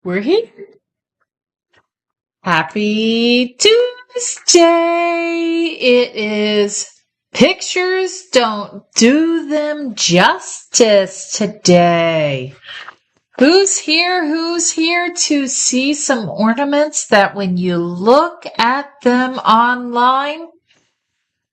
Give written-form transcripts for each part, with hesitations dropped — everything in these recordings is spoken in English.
We're here. Happy Tuesday. It is Pictures Don't Do Them Justice today. Who's here? Who's here to see some ornaments that when you look at them online,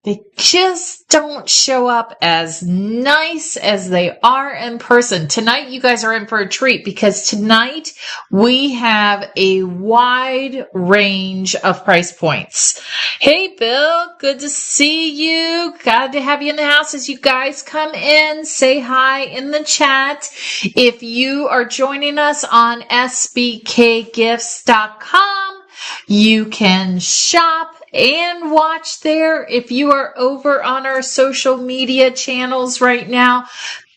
they just don't show up as nice as they are in person. Tonight, you guys are in for a treat because tonight we have a wide range of price points. Hey, Bill, good to see you. Glad to have you in the house as you guys come in. Say hi in the chat. If you are joining us on sbkgifts.com, you can shop and watch there. If you are over on our social media channels right now,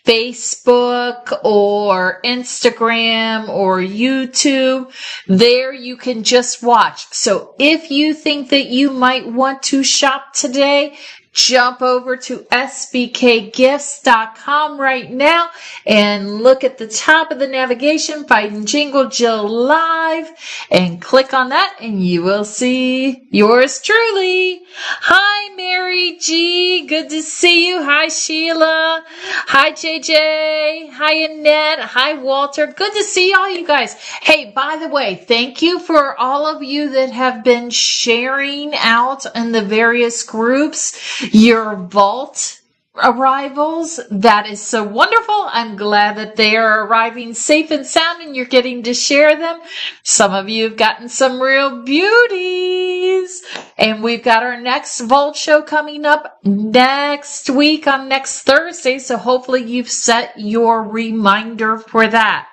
Facebook or Instagram or YouTube, there you can just watch. So if you think that you might want to shop today, jump over to sbkgifts.com right now and look at the top of the navigation, find Jingle Jill Live, and click on that and you will see yours truly. Hi, Mary G. Good to see you. Hi, Sheila. Hi, JJ. Hi, Annette. Hi, Walter. Good to see all you guys. Hey, by the way, thank you for all of you that have been sharing out in the various groups your vault arrivals. That is so wonderful. I'm glad that they are arriving safe and sound and you're getting to share them. Some of you have gotten some real beauties. And we've got our next vault show coming up next week on next Thursday. So hopefully you've set your reminder for that.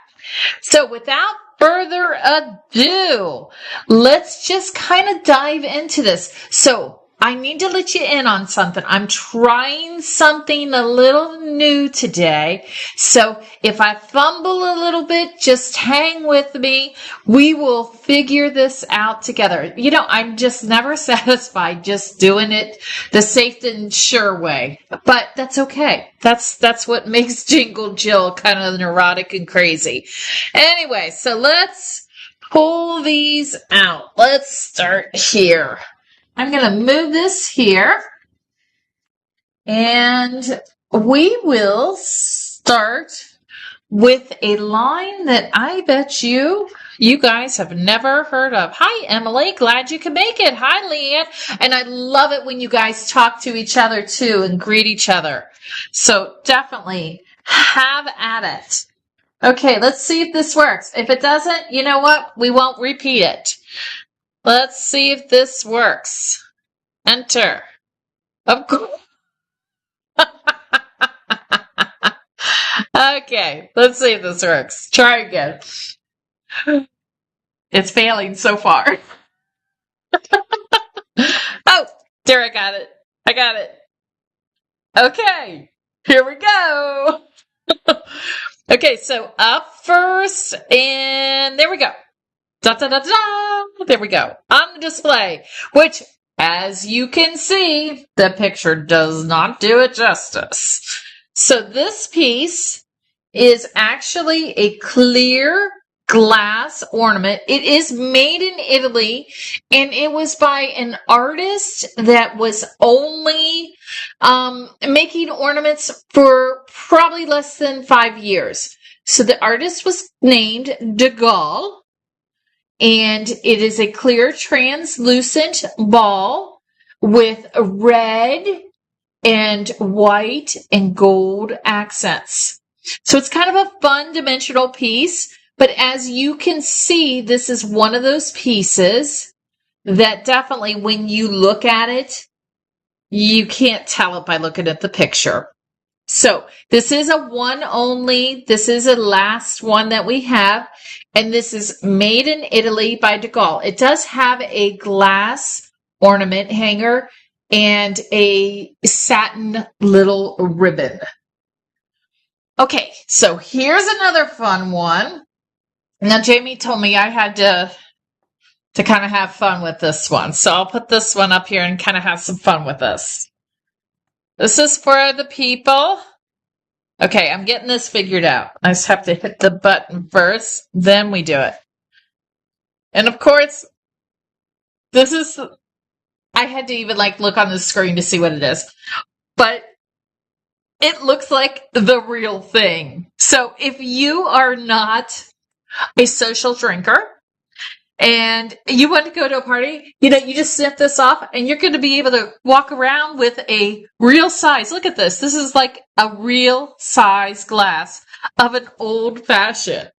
So without further ado, let's just kind of dive into this. So I need to let you in on something. I'm trying something a little new today. So if I fumble a little bit, just hang with me. We will figure this out together. You know, I'm just never satisfied just doing it the safe and sure way. But that's okay. That's what makes Jingle Jill kind of neurotic and crazy. Anyway, so let's pull these out. Let's start here. I'm going to move this here and we will start with a line that I bet you guys have never heard of. Hi, Emily. Glad you could make it. Hi, Leanne. And I love it when you guys talk to each other too and greet each other. So definitely have at it. Okay, let's see if this works. If it doesn't, you know what? We won't repeat it. Let's see if this works. Enter. Of course. Okay, let's see if this works. Try again. It's failing so far. Oh, there, I got it. I got it. Okay, here we go. Okay, so up first, and there we go. Da, da, da, da. There we go. On the display, which, as you can see, the picture does not do it justice. So this piece is actually a clear glass ornament. It is made in Italy, and it was by an artist that was only making ornaments for probably less than 5 years. So the artist was named de Gaulle. And it is a clear translucent ball with red and white and gold accents. So it's kind of a fun dimensional piece. But as you can see, this is one of those pieces that definitely when you look at it, you can't tell it by looking at the picture. So this is a one only. This is a last one that we have. And this is made in Italy by de Gaulle. It does have a glass ornament hanger and a satin little ribbon. Okay, so here's another fun one. Now, Jamie told me I had to kind of have fun with this one. So I'll put this one up here and kind of have some fun with this. This is for the people. Okay, I'm getting this figured out. I just have to hit the button first, then we do it. And of course, this is, I had to even like look on the screen to see what it is. But it looks like the real thing. So if you are not a social drinker and you want to go to a party, you just snip this off and you're going to be able to walk around with a real size. Look at this. This is like a real size glass of an old fashioned.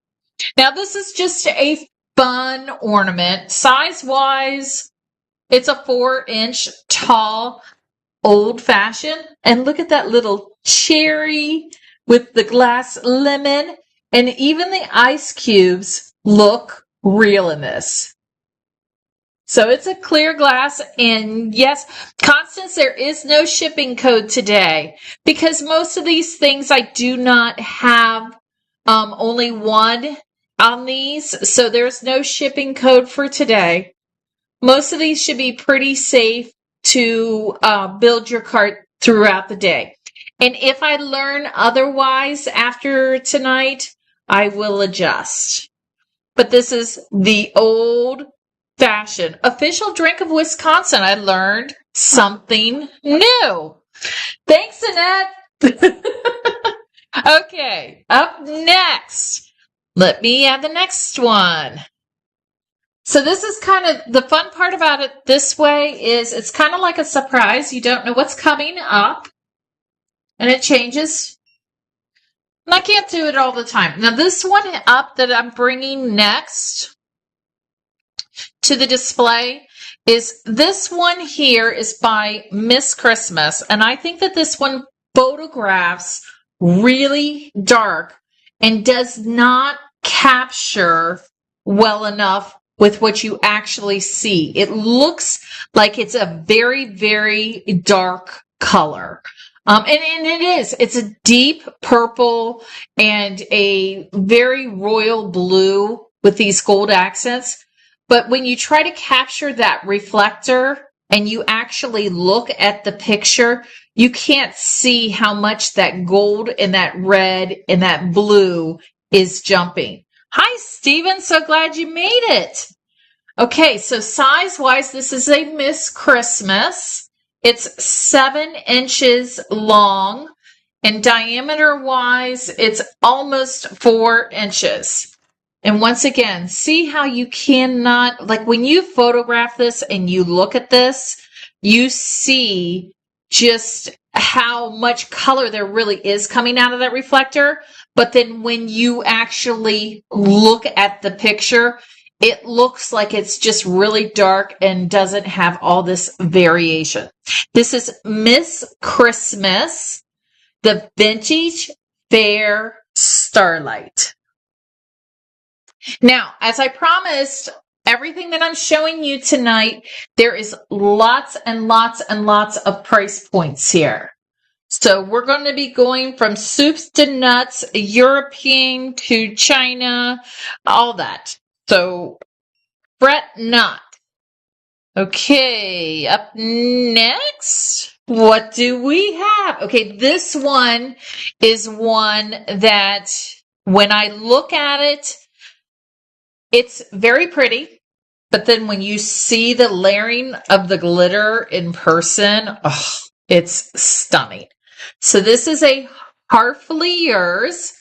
Now this is just a fun ornament. Size wise, it's a 4-inch tall old fashioned. And look at that little cherry with the glass lemon. And even the ice cubes look real in this. So it's a clear glass. And yes, Constance, there is no shipping code today because most of these things I do not have only one on these. So there's no shipping code for today. Most of these should be pretty safe to build your cart throughout the day. And if I learn otherwise after tonight, I will adjust. But this is the old-fashioned official drink of Wisconsin. I learned something new. Thanks, Annette. Okay, up next. Let me add the next one. So this is kind of the fun part about it this way is it's kind of like a surprise. You don't know what's coming up and it changes. And I can't do it all the time. Now this one up that I'm bringing next to the display is this one here is by Miss Christmas. And I think that this one photographs really dark and does not capture well enough with what you actually see. It looks like it's a very, very dark color. And it is. It's a deep purple and a very royal blue with these gold accents. But when you try to capture that reflector and you actually look at the picture, you can't see how much that gold and that red and that blue is jumping. Hi, Stephen. So glad you made it. Okay, so size-wise, this is a Miss Christmas. It's 7 inches long, and diameter-wise, it's almost 4 inches. And once again, see how you cannot, like when you photograph this and you look at this, you see just how much color there really is coming out of that reflector. But then when you actually look at the picture, it looks like it's just really dark and doesn't have all this variation. This is Miss Christmas, the Vintage Fair Starlight. Now, as I promised, everything that I'm showing you tonight, there is lots and lots and lots of price points here. So we're going to be going from soups to nuts, European to China, all that. So fret not. Okay, up next, what do we have? Okay, this one is one that when I look at it, it's very pretty. But then when you see the layering of the glitter in person, oh, it's stunning. So this is a Heartfully Yours,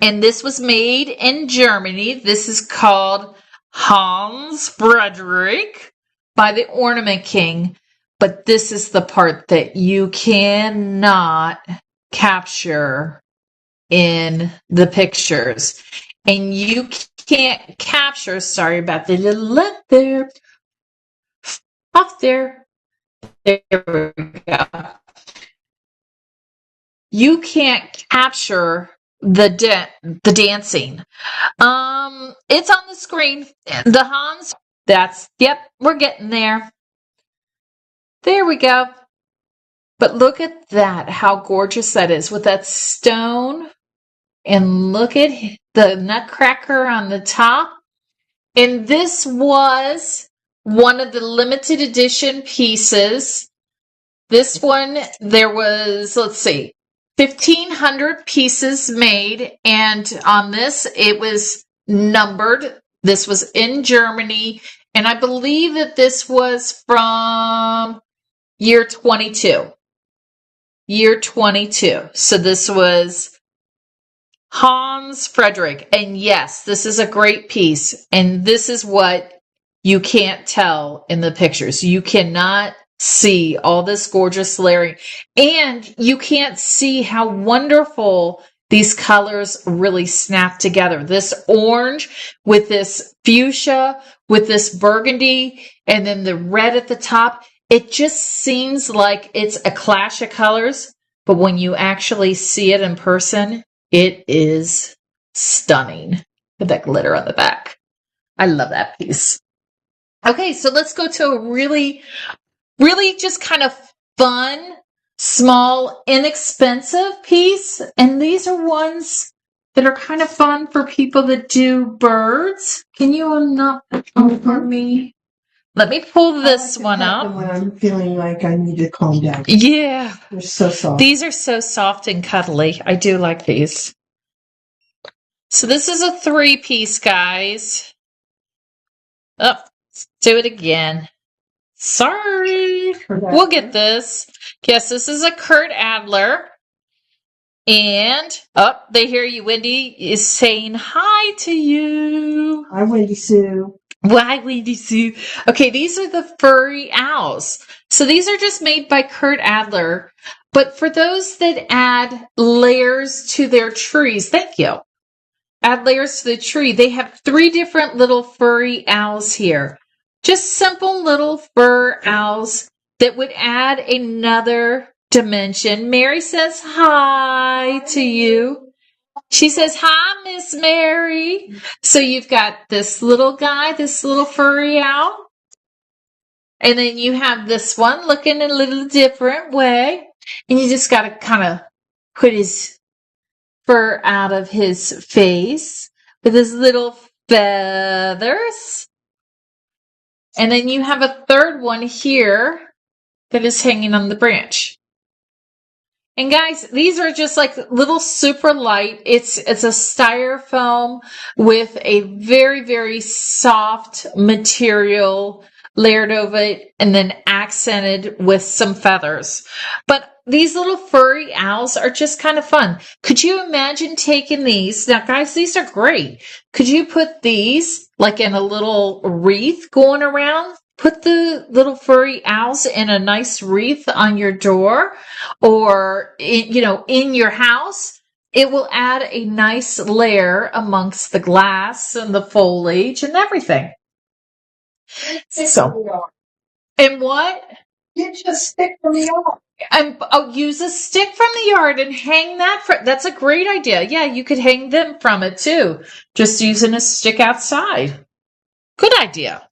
and this was made in Germany. This is called Hans Frederick by the Ornament King. But this is the part that you cannot capture in the pictures. And you can't capture, sorry about the little lip there, off there. There we go. You can't capture the dancing. It's on the screen. The Hans, yep, we're getting there. There we go. But look at that, how gorgeous that is with that stone. And look at the nutcracker on the top. And this was one of the limited edition pieces. This one, there was, let's see, 1,500 pieces made. And on this, it was numbered. This was in Germany, and I believe that this was from year 22. Year 22. So this was Hans Frederick. And yes, this is a great piece. And this is what you can't tell in the pictures. You cannot see all this gorgeous layering. And you can't see how wonderful these colors really snap together. This orange with this fuchsia, with this burgundy, and then the red at the top. It just seems like it's a clash of colors. But when you actually see it in person, it is stunning with that glitter on the back. I love that piece. Okay, so let's go to a really just kind of fun, small, inexpensive piece. And these are ones that are kind of fun for people that do birds. Can you unlock for me? Let me pull this one up. When I'm feeling like I need to calm down. Yeah. They're so soft. These are so soft and cuddly. I do like these. So this is a 3-piece, guys. Oh, let's do it again. Sorry. We'll get this. Yes, this is a Kurt Adler. And, oh, they hear you. Wendy is saying hi to you. Hi, Wendy Sue. Why, Wendy Sue? Okay, these are the furry owls. So these are just made by Kurt Adler. But for those that add layers to their trees, thank you. Add layers to the tree. They have 3 different little furry owls here. Just simple little fur owls that would add another dimension. Mary says hi to you. She says, hi, Miss Mary. So you've got this little guy, this little furry owl. And then you have this one looking in a little different way. And you just got to kind of put his fur out of his face with his little feathers. And then you have a third one here that is hanging on the branch. And guys, these are just like little super light. It's a styrofoam with a very, very soft material layered over it and then accented with some feathers. But these little furry owls are just kind of fun. Could you imagine taking these? Now, guys, these are great. Could you put these like in a little wreath going around? Put the little furry owls in a nice wreath on your door or, in your house. It will add a nice layer amongst the glass and the foliage and everything. So, and what? Get you a stick from the yard. And I'll use a stick from the yard and hang that. That's a great idea. Yeah, you could hang them from it too. Just using a stick outside. Good idea.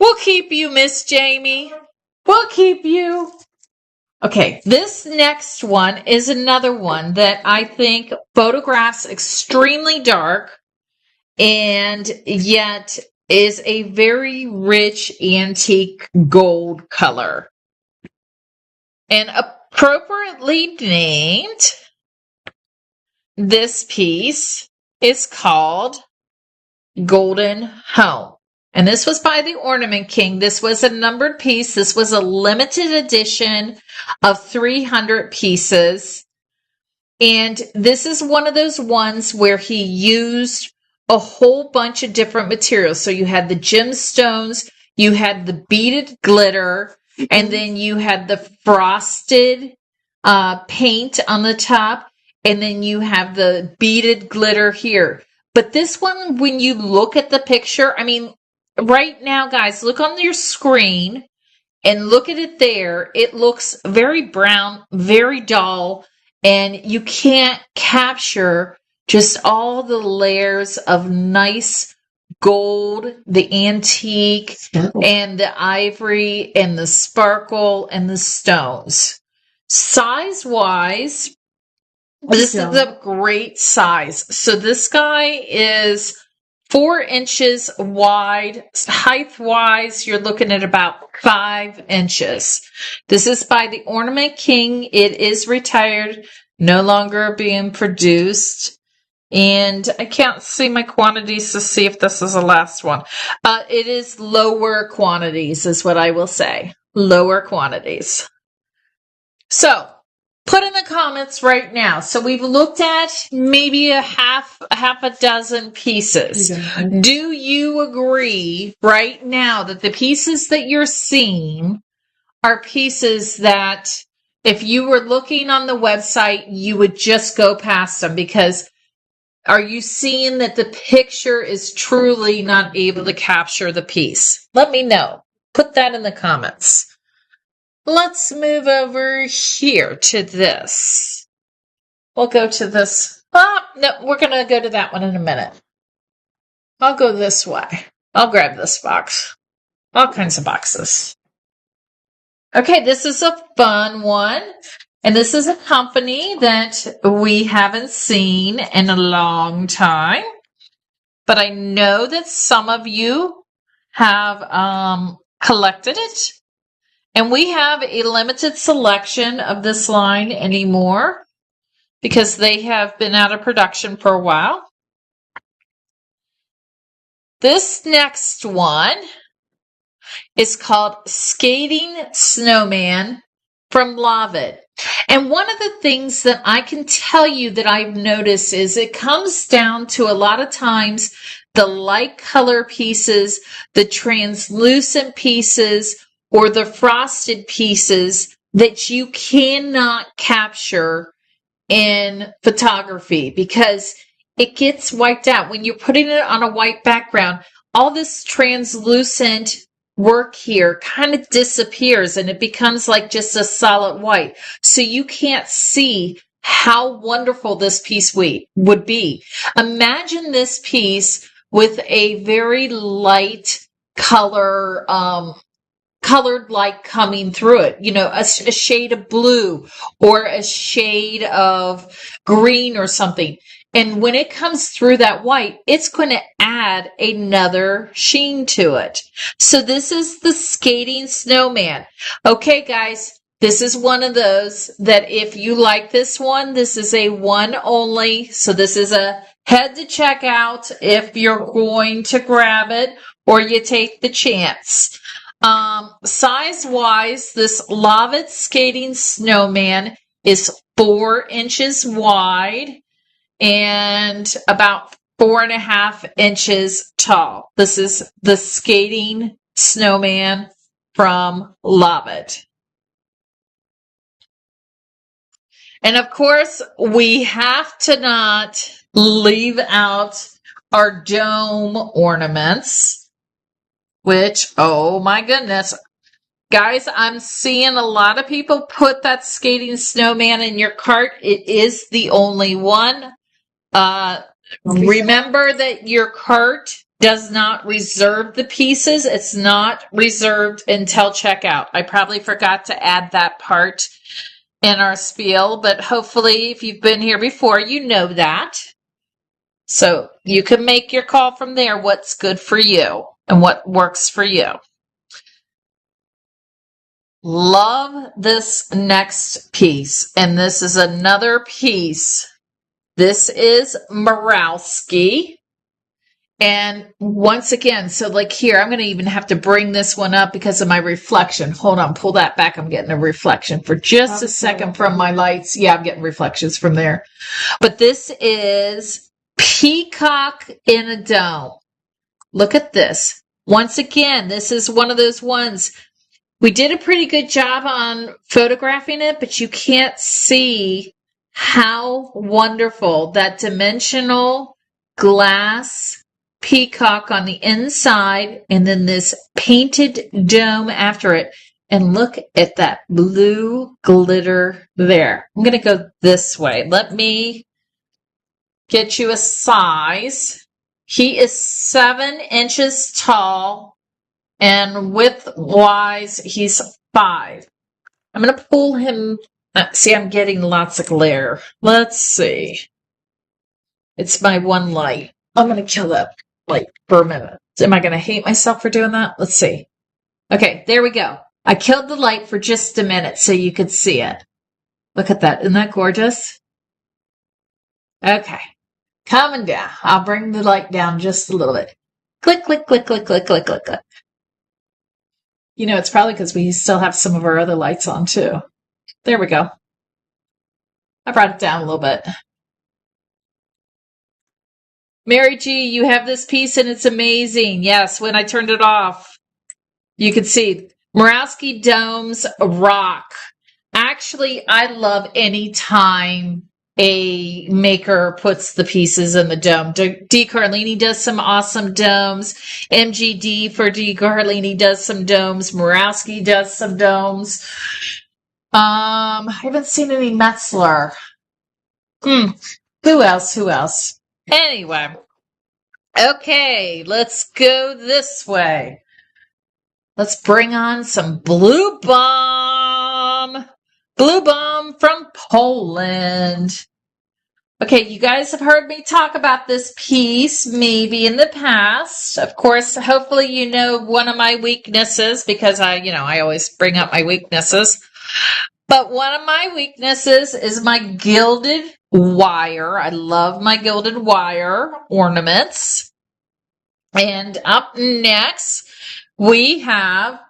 We'll keep you, Miss Jamie. We'll keep you. Okay, this next one is another one that I think photographs extremely dark and yet is a very rich antique gold color. And appropriately named, this piece is called Golden Home. And this was by the Ornament King. This was a numbered piece. This was a limited edition of 300 pieces. And this is one of those ones where he used a whole bunch of different materials. So you had the gemstones, you had the beaded glitter, and then you had the frosted paint on the top, and then you have the beaded glitter here. But this one, when you look at the picture, I mean, right now, guys, look on your screen and look at it there. It looks very brown, very dull, and you can't capture just all the layers of nice gold, the antique, and the ivory, and the sparkle, and the stones. Size-wise, this is a great size. So this guy is 4 inches wide. Height-wise, you're looking at about 5 inches. This is by the Ornament King. It is retired, no longer being produced. And I can't see my quantities to see if this is the last one. It is lower quantities is what I will say. Lower quantities. So put in the comments right now. So we've looked at maybe a half a dozen pieces. Do you agree right now that the pieces that you're seeing are pieces that if you were looking on the website, you would just go past them? Because are you seeing that the picture is truly not able to capture the piece? Let me know. Put that in the comments. Let's move over here to this. We'll go to this. No, we're going to go to that one in a minute. I'll go this way. I'll grab this box. All kinds of boxes. Okay, this is a fun one. And this is a company that we haven't seen in a long time. But I know that some of you have collected it. And we have a limited selection of this line anymore because they have been out of production for a while. This next one is called Skating Snowman from Lovett. And one of the things that I can tell you that I've noticed is it comes down to a lot of times the light color pieces, the translucent pieces, or the frosted pieces that you cannot capture in photography because it gets wiped out. When you're putting it on a white background, all this translucent work here kind of disappears and it becomes like just a solid white. So you can't see how wonderful this piece would be. Imagine this piece with a very light color, colored light coming through it, you know, a shade of blue or a shade of green or something. And when it comes through that white, it's going to add another sheen to it. So this is the Skating Snowman. Okay, guys, this is one of those that if you like this one, this is a one only. So this is a head to check out if you're going to grab it or you take the chance. Size-wise, this Lovett Skating Snowman is 4 inches wide and about 4.5 inches tall. This is the Skating Snowman from Lovett. And of course, we have to not leave out our dome ornaments, which, oh my goodness. Guys, I'm seeing a lot of people put that Skating Snowman in your cart. It is the only one. Remember that your cart does not reserve the pieces. It's not reserved until checkout. I probably forgot to add that part in our spiel, but hopefully if you've been here before, you know that. So you can make your call from there, what's good for you and what works for you. Love this next piece, and this is another piece. This is Morowski. And once again, so like here, I'm going to even have to bring this one up because of my reflection. Hold on, pull that back. I'm getting a reflection for just a second from my lights. Yeah, I'm getting reflections from there. But this is Peacock in a Dome. Look at this. Once again, this is one of those ones. We did a pretty good job on photographing it, but you can't see how wonderful that dimensional glass peacock on the inside and then this painted dome after it. And look at that blue glitter there. I'm going to go this way. Let me get you a size. He is 7 inches tall. And width-wise, he's 5. I'm going to pull him. See, I'm getting lots of glare. Let's see. It's my one light. I'm going to kill that light for a minute. Am I going to hate myself for doing that? Let's see. Okay, there we go. I killed the light for just a minute so you could see it. Look at that. Isn't that gorgeous? Okay. Coming down. I'll bring the light down just a little bit. Click, click, click, click, click, click, click, click. You know, it's probably because we still have some of our other lights on too. There we go. I brought it down a little bit. Mary G, you have this piece and it's amazing. Yes, when I turned it off, you could see Murawski domes rock. Actually, I love any time a maker puts the pieces in the dome. D. Carlini does some awesome domes. MGD for D. Carlini does some domes. Murawski does some domes. I haven't seen any Metzler. Who else? Anyway. Okay, let's go this way. Let's bring on some Blue Bomb. Blue Bomb from Poland. Okay, you guys have heard me talk about this piece maybe in the past. Of course, hopefully you know one of my weaknesses because I always bring up my weaknesses. But one of my weaknesses is my gilded wire. I love my gilded wire ornaments. And up next, we have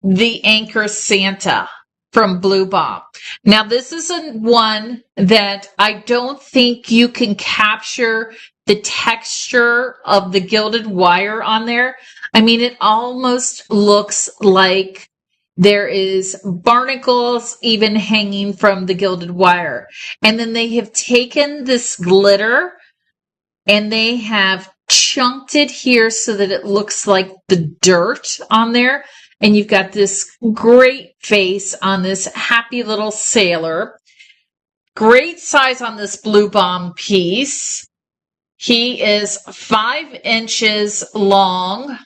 the Anchor Santa from Blue Bomb. Now, this is one that I don't think you can capture the texture of the gilded wire on there. I mean, it almost looks like there is barnacles even hanging from the gilded wire. And then they have taken this glitter and they have chunked it here so that it looks like the dirt on there. And you've got this great face on this happy little sailor. Great size on this Blue Bomb piece. He is 5 inches long.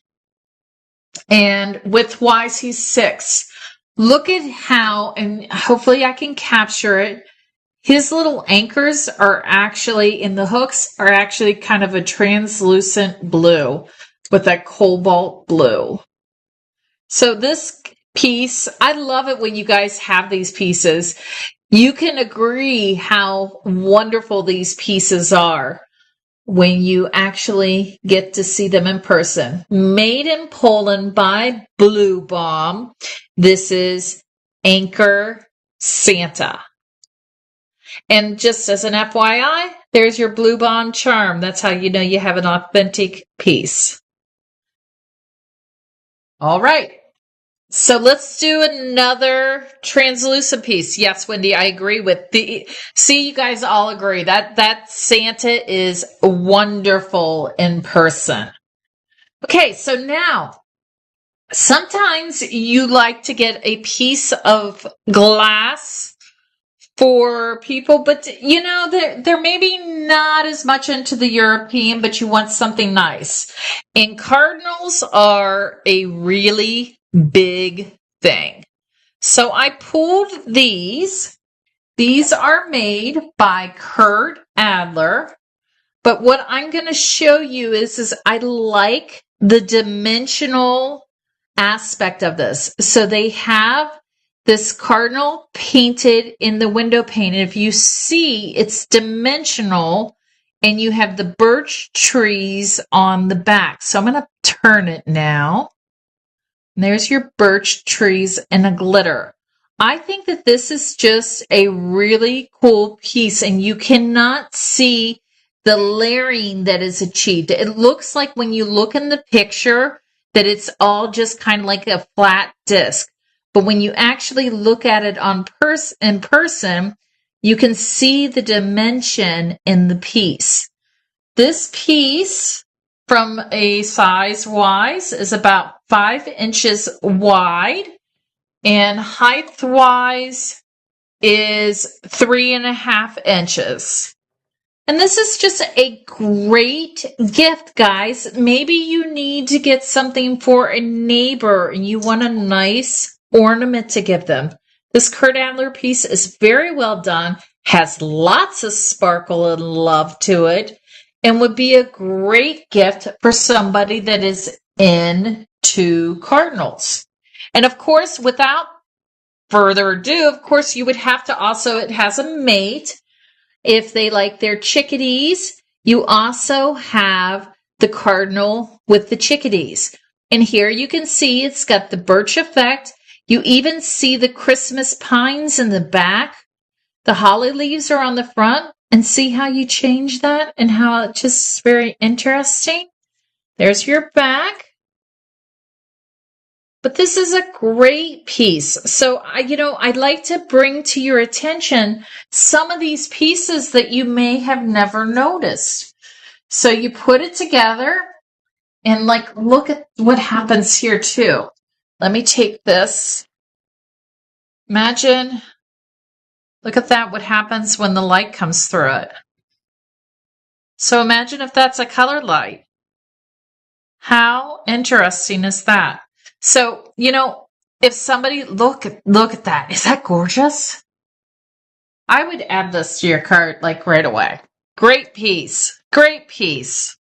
And width-wise, he's 6. Look at how, and hopefully I can capture it, his little anchors are actually, in the hooks, are actually kind of a translucent blue with that cobalt blue. So this piece, I love it when you guys have these pieces. You can agree how wonderful these pieces are when you actually get to see them in person. Made in Poland by Blue Bomb. This is Anchor Santa. And just as an FYI, there's your Blue Bomb charm. That's how you know you have an authentic piece. All right. So let's do another translucent piece. Yes, Wendy, I agree with the, see, you guys all agree that Santa is wonderful in person. Okay, so now, sometimes you like to get a piece of glass for people, but they're maybe not as much into the European, but you want something nice. And cardinals are a really big thing. So I pulled these. These are made by Kurt Adler. But what I'm going to show you is I like the dimensional aspect of this. So they have this cardinal painted in the window pane. And if you see, it's dimensional and you have the birch trees on the back. So I'm going to turn it now. And there's your birch trees and a glitter. I think that this is just a really cool piece and you cannot see the layering that is achieved. It looks like when you look in the picture that it's all just kind of like a flat disc. But when you actually look at it in person, you can see the dimension in the piece. This piece, from a size-wise, is about 5 inches wide, and height-wise is 3.5 inches. And this is just a great gift, guys. Maybe you need to get something for a neighbor and you want a nice ornament to give them. This Kurt Adler piece is very well done, has lots of sparkle and love to it, and would be a great gift for somebody that is into cardinals. And of course, without further ado, of course, you would have to also, it has a mate. If they like their chickadees, you also have the cardinal with the chickadees. And here you can see it's got the birch effect. You even see the Christmas pines in the back. The holly leaves are on the front. And see how you change that and how it's just very interesting. There's your back. But this is a great piece. So, I'd like to bring to your attention some of these pieces that you may have never noticed. So you put it together and look at what happens here too. Let me take this. Imagine, look at that, what happens when the light comes through it. So imagine if that's a colored light. How interesting is that? So, if somebody look at that, is that gorgeous? I would add this to your cart right away. Great piece. Great piece.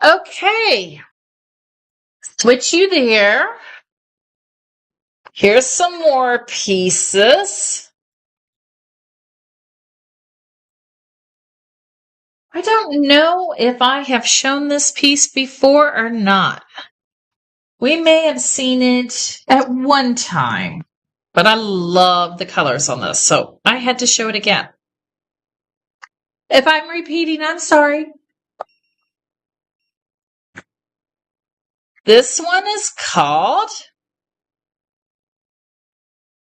Okay. Switch you there. Here's some more pieces. I don't know if I have shown this piece before or not. We may have seen it at one time, but I love the colors on this, so I had to show it again. If I'm repeating, I'm sorry. This one is called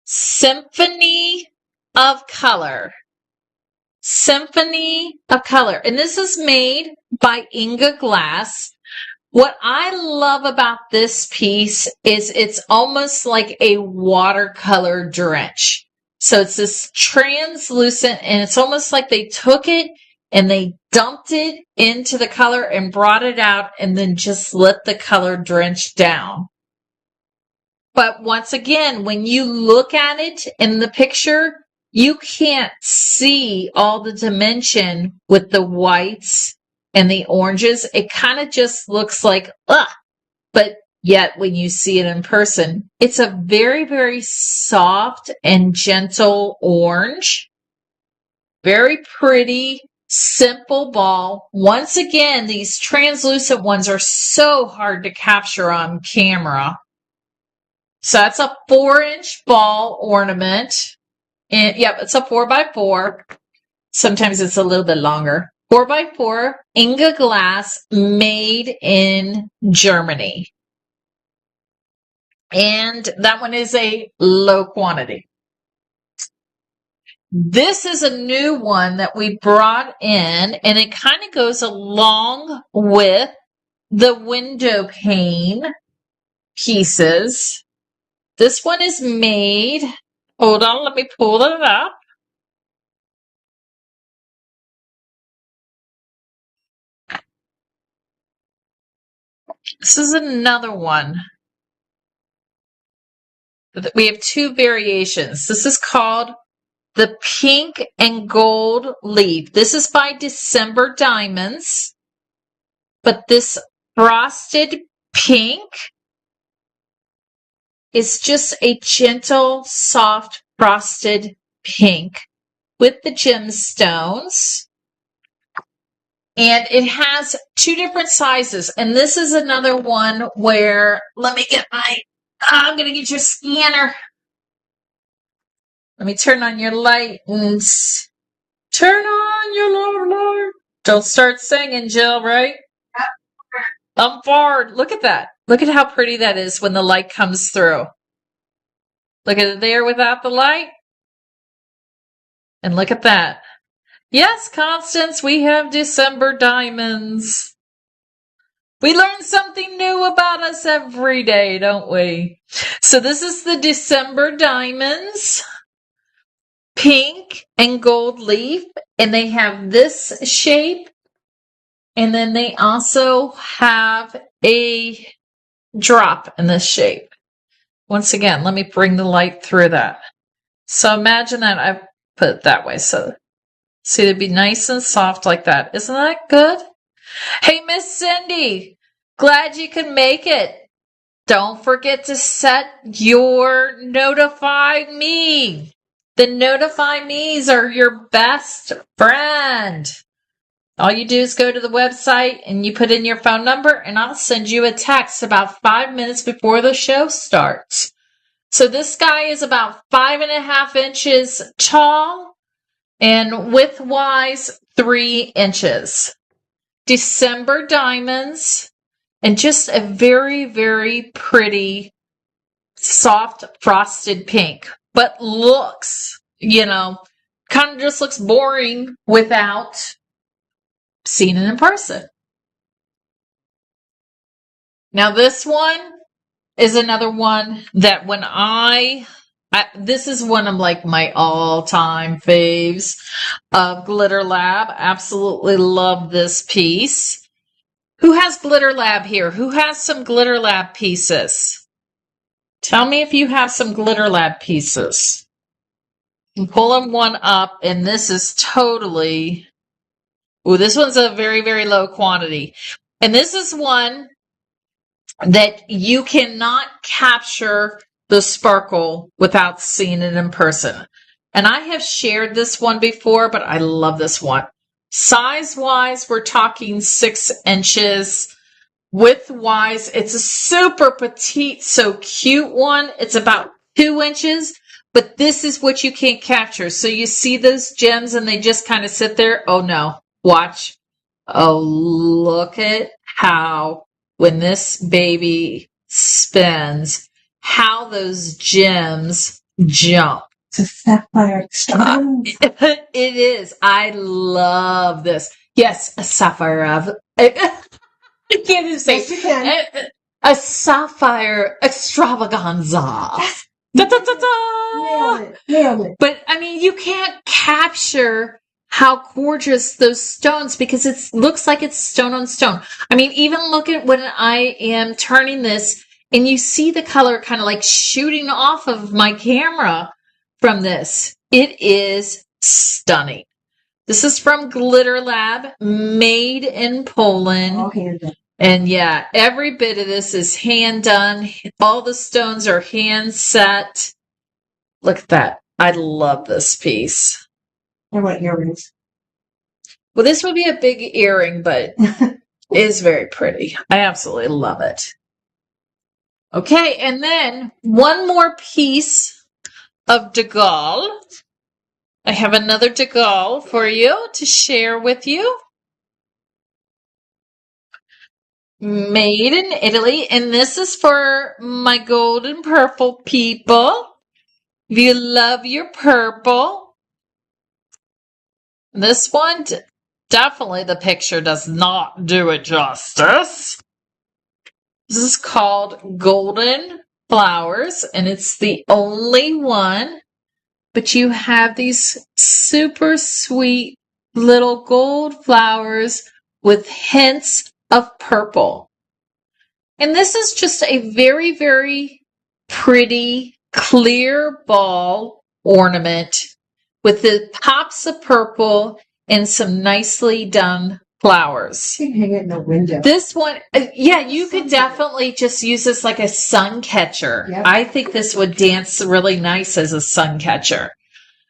Symphony of Color. Symphony of Color. And this is made by Inga Glass. What I love about this piece is it's almost like a watercolor drench. So it's this translucent, and it's almost like they took it and they dumped it into the color and brought it out and then just let the color drench down. But once again, when you look at it in the picture, you can't see all the dimension with the whites and the oranges. It kind of just looks like, but yet when you see it in person, it's a very, very soft and gentle orange. Very pretty, simple ball. Once again, these translucent ones are so hard to capture on camera. So that's a 4-inch ball ornament. And yep, it's a 4x4. Sometimes it's a little bit longer. 4x4 Inga Glass, made in Germany. And that one is a low quantity. This is a new one that we brought in, and it kind of goes along with the window pane pieces. This one is made, hold on, let me pull it up. This is another one. We have two variations. This is called the Pink and Gold Leaf. This is by December Diamonds. But this frosted pink is just a gentle, soft, frosted pink with the gemstones. And it has two different sizes. And this is another one where, let me get I'm going to get your scanner. Let me turn on your light and turn on your little light. Don't start singing, Jill, right? I'm forward. Look at that. Look at how pretty that is when the light comes through. Look at it there without the light. And look at that. Yes, Constance, we have December diamonds. We learn something new about us every day, don't we? So this is the December diamonds, pink and gold leaf, and they have this shape. And then they also have a drop in this shape. Once again, let me bring the light through that. So imagine that I put it that way. So see, it'd be nice and soft like that. Isn't that good? Hey, Miss Cindy, glad you could make it. Don't forget to set your notify me. The notify me's are your best friend. All you do is go to the website and you put in your phone number, and I'll send you a text about 5 minutes before the show starts. So this guy is about 5.5 inches tall and width-wise 3 inches. December diamonds and just a very, very pretty soft frosted pink, but looks, kind of just looks boring without seeing it in person. Now this one is another one that when this is one of like my all-time faves of Glitter Lab. Absolutely love this piece. Who has Glitter Lab here? Who has some Glitter Lab pieces? Tell me if you have some Glitter Lab pieces. I'm pulling one up, and this is totally... Ooh, this one's a very, very low quantity. And this is one that you cannot capture the sparkle without seeing it in person. And I have shared this one before, but I love this one. Size-wise, we're talking 6 inches. Width-wise, it's a super petite, so cute one. It's about 2 inches, but this is what you can't capture. So you see those gems and they just kind of sit there. Oh no, watch. Oh, look at how when this baby spins, how those gems jump. It's a sapphire stone. It is. I love this. Yes, a sapphire. I can't even say. Yes, you can. A sapphire extravaganza. Da, da, da, da. Nailed it. But I mean, you can't capture how gorgeous those stones, because it looks like it's stone on stone. I mean, even look at when I am turning this and you see the color kind of like shooting off of my camera from this. It is stunning. This is from Glitter Lab, made in Poland. All hand done. And yeah, every bit of this is hand done. All the stones are hand set. Look at that. I love this piece. I want earrings. Well, this would be a big earring, but it is very pretty. I absolutely love it. Okay, and then one more piece of De Gaulle. I have another De Gaulle for you to share with you. Made in Italy, and this is for my gold and purple people. If you love your purple. This one, definitely the picture does not do it justice. This is called Golden Flowers, and it's the only one, but you have these super sweet little gold flowers with hints of purple. And this is just a very, very pretty clear ball ornament with the pops of purple and some nicely done flowers. You can hang it in the window. This one, yeah, you could definitely just use this like a sun catcher. Yep. I think this would dance really nice as a sun catcher.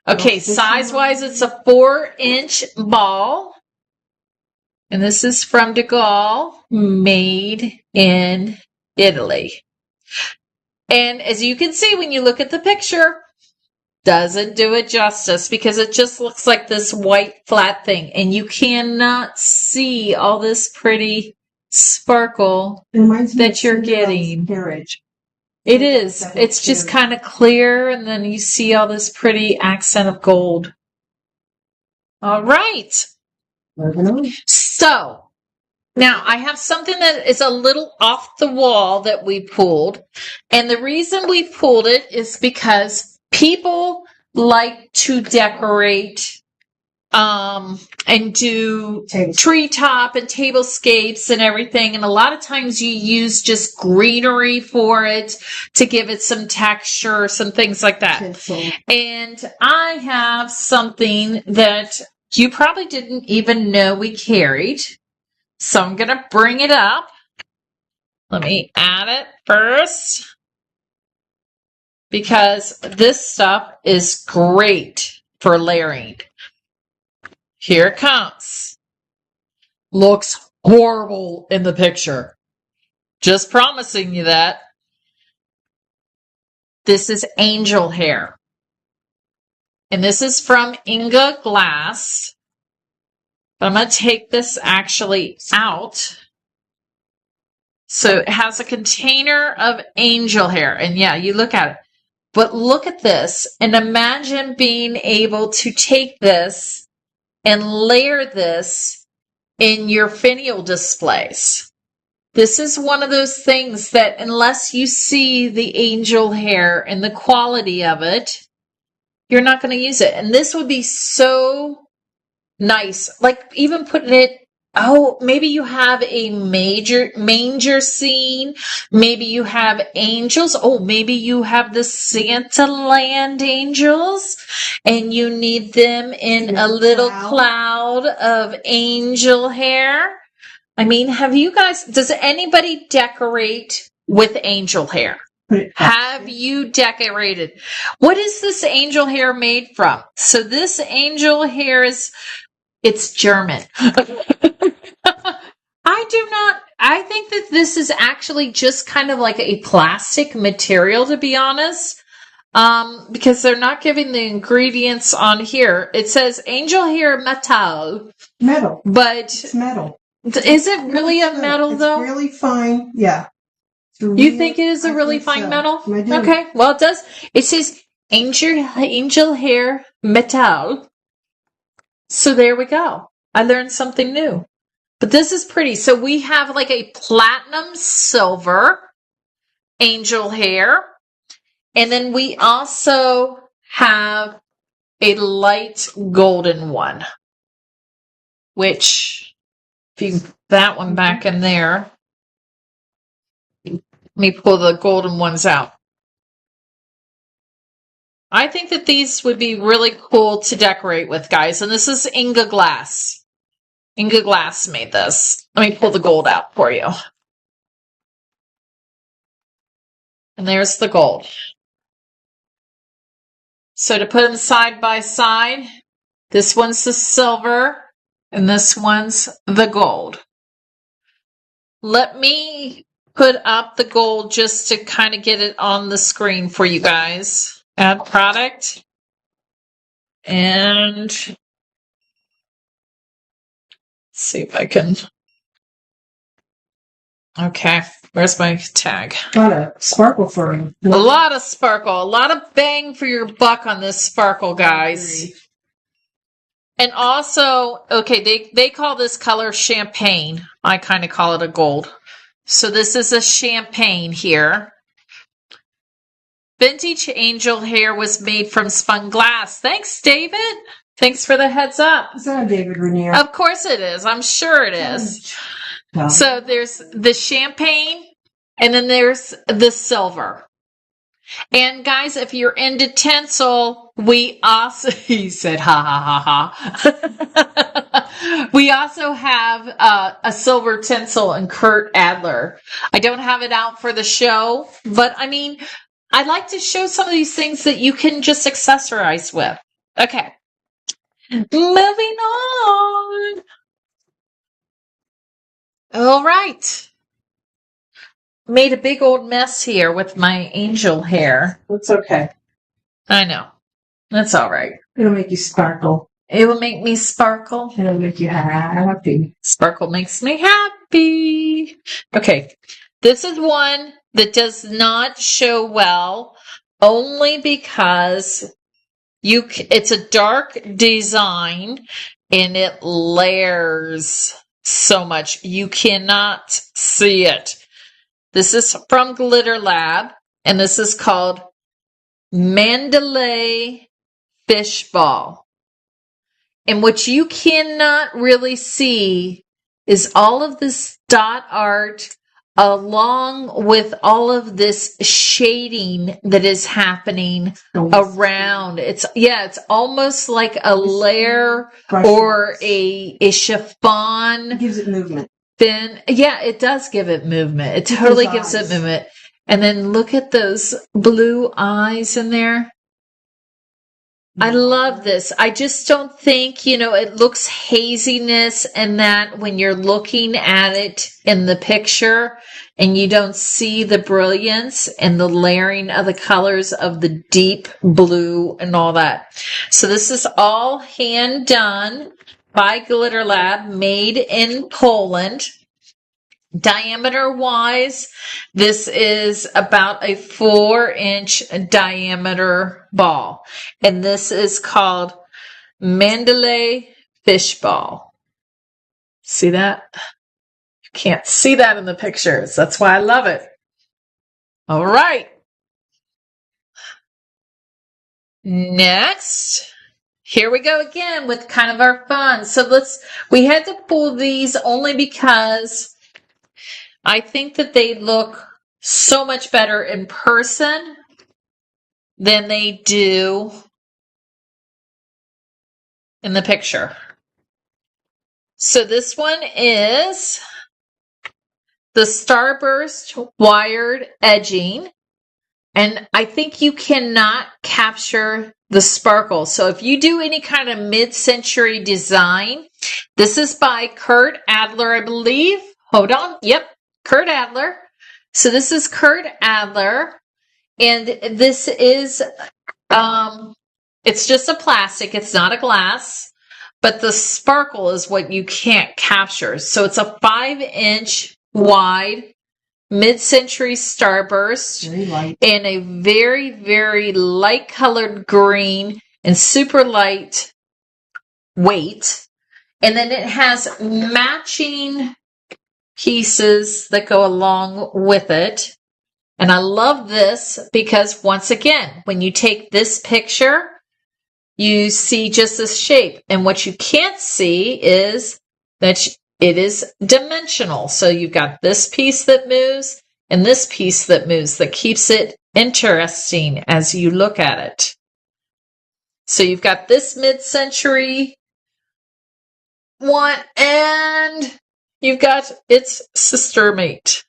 Okay, size-wise, it's a 4-inch ball. And this is from De Gaulle, made in Italy. And as you can see when you look at the picture, doesn't do it justice because it just looks like this white flat thing. And you cannot see all this pretty sparkle that you're getting. Carriage. It is. It's just kind of clear, and then you see all this pretty accent of gold. All right. So, now I have something that is a little off the wall that we pulled. And the reason we pulled it is because people like to decorate and do treetop and tablescapes and everything. And a lot of times you use just greenery for it to give it some texture, some things like that. And I have something that you probably didn't even know we carried. So I'm going to bring it up. Let me add it first, because this stuff is great for layering. Here it comes. looks horrible in the picture. Just promising you that. This is angel hair. And this is from Inga Glass. But I'm going to take this actually out. So it has a container of angel hair. And yeah, you look at it. But look at this and imagine being able to take this and layer this in your finial displays. This is one of those things that unless you see the angel hair and the quality of it, you're not going to use it. And this would be so nice. Like even putting it, maybe you have a manger scene. Maybe you have angels. Maybe you have the Santa Land angels and you need them in a little cloud of angel hair. I mean, does anybody decorate with angel hair? Have you decorated? What is this angel hair made from? So this angel hair it's German. I think that this is actually just kind of like a plastic material, to be honest. Because they're not giving the ingredients on here. It says angel hair metal. Metal. But it's metal. Is it really a metal though? It's really fine. Yeah. You think it is a really fine metal? I do. Okay. Well, it does. It says angel hair metal. So there we go. I learned something new. But this is pretty. So we have like a platinum silver angel hair. And then we also have a light golden one. Which, if you put that one back in there, let me pull the golden ones out. I think that these would be really cool to decorate with, guys. And this is Inga Glass. Inga Glass made this. Let me pull the gold out for you. And there's the gold. So to put them side by side, this one's the silver and this one's the gold. Let me put up the gold just to kind of get it on the screen for you guys. Add product. And let's see if I can. Okay, where's my tag? A lot of sparkle for him. A lot of sparkle. A lot of bang for your buck on this sparkle, guys. And also, okay, they call this color champagne. I kind of call it a gold. So this is a champagne here. Vintage angel hair was made from spun glass. Thanks, David. Thanks for the heads up. Is that David Rainier? Of course it is. I'm sure it is. No. So there's the champagne and then there's the silver. And guys, if you're into tinsel, we also, he said, ha, ha, ha, ha. We also have a silver tinsel and Kurt Adler. I don't have it out for the show, but I mean, I'd like to show some of these things that you can just accessorize with. Okay. Moving on. All right. Made a big old mess here with my angel hair. That's okay. I know. That's all right. It'll make you sparkle. It will make me sparkle. It'll make you happy. Sparkle makes me happy. Okay. This is one that does not show well only because it's a dark design and it layers so much. You cannot see it. This is from Glitter Lab, and this is called Mandalay Fishball. And what you cannot really see is all of this dot art along with all of this shading that is happening around. It's almost like a layer or a chiffon. It gives it movement. It does give it movement. It totally gives it movement. And then look at those blue eyes in there. I love this. I just don't think, it looks haziness and that when you're looking at it in the picture and you don't see the brilliance and the layering of the colors of the deep blue and all that. So this is all hand done by Glitter Lab, made in Poland. Diameter wise, this is about a 4-inch diameter ball. And this is called Mandalay fish ball. See that? You can't see that in the pictures. That's why I love it. All right. Next, here we go again with kind of our fun. So we had to pull these only because I think that they look so much better in person than they do in the picture. So this one is the Starburst wired edging. And I think you cannot capture the sparkle. So if you do any kind of mid-century design, this is by Kurt Adler, I believe. Hold on. Yep. Kurt Adler. So this is Kurt Adler, and this is, it's just a plastic. It's not a glass, but the sparkle is what you can't capture. So it's a 5-inch wide mid-century starburst in a very, very light colored green and super light weight. And then it has matching pieces that go along with it. And I love this because once again, when you take this picture, you see just this shape. And what you can't see is that it is dimensional. So you've got this piece that moves and this piece that moves that keeps it interesting as you look at it. So you've got this mid-century one and you've got its sister mate.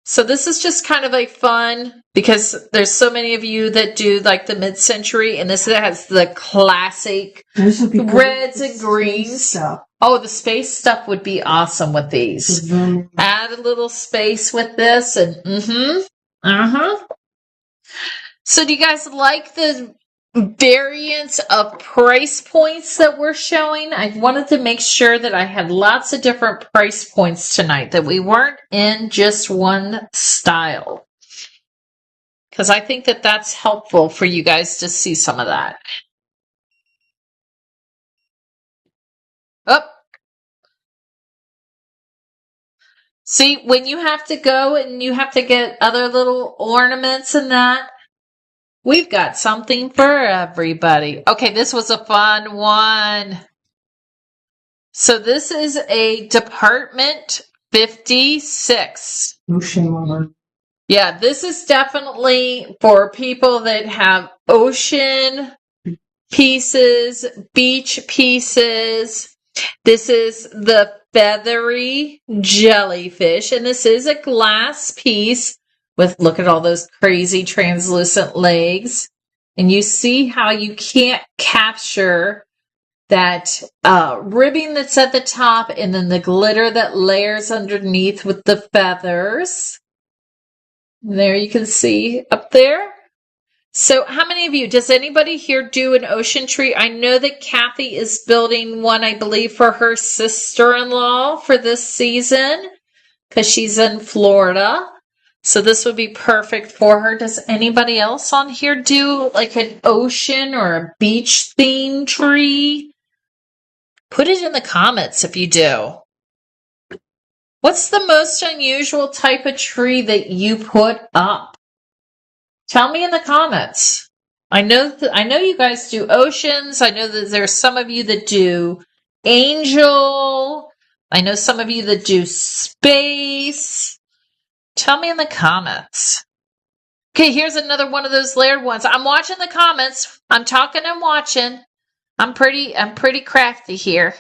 So this is just kind of a fun, because there's so many of you that do like the mid-century, and this has the classic reds and greens. Stuff. Oh, the space stuff would be awesome with these. Mm-hmm. Add a little space with this and So do you guys like the variants of price points that we're showing? I wanted to make sure that I had lots of different price points tonight, that we weren't in just one style, because I think that that's helpful for you guys to see some of that. Oh, see, when you have to go and you have to get other little ornaments and that, we've got something for everybody. Okay, this was a fun one. So this is a Department 56. Yeah, this is definitely for people that have ocean pieces, beach pieces. This is the feathery jellyfish, and this is a glass piece with, look at all those crazy translucent legs. And you see how you can't capture that ribbing that's at the top and then the glitter that layers underneath with the feathers. And there you can see up there. So how many of you, does anybody here do an ocean tree? I know that Kathy is building one, I believe, for her sister-in-law for this season, because she's in Florida. So this would be perfect for her. Does anybody else on here do like an ocean or a beach theme tree? Put it in the comments if you do. What's the most unusual type of tree that you put up? Tell me in the comments. I know you guys do oceans. I know that there's some of you that do angel. I know some of you that do space. Tell me in the comments. Okay, here's another one of those layered ones. I'm watching the comments. I'm talking and watching. I'm pretty crafty here.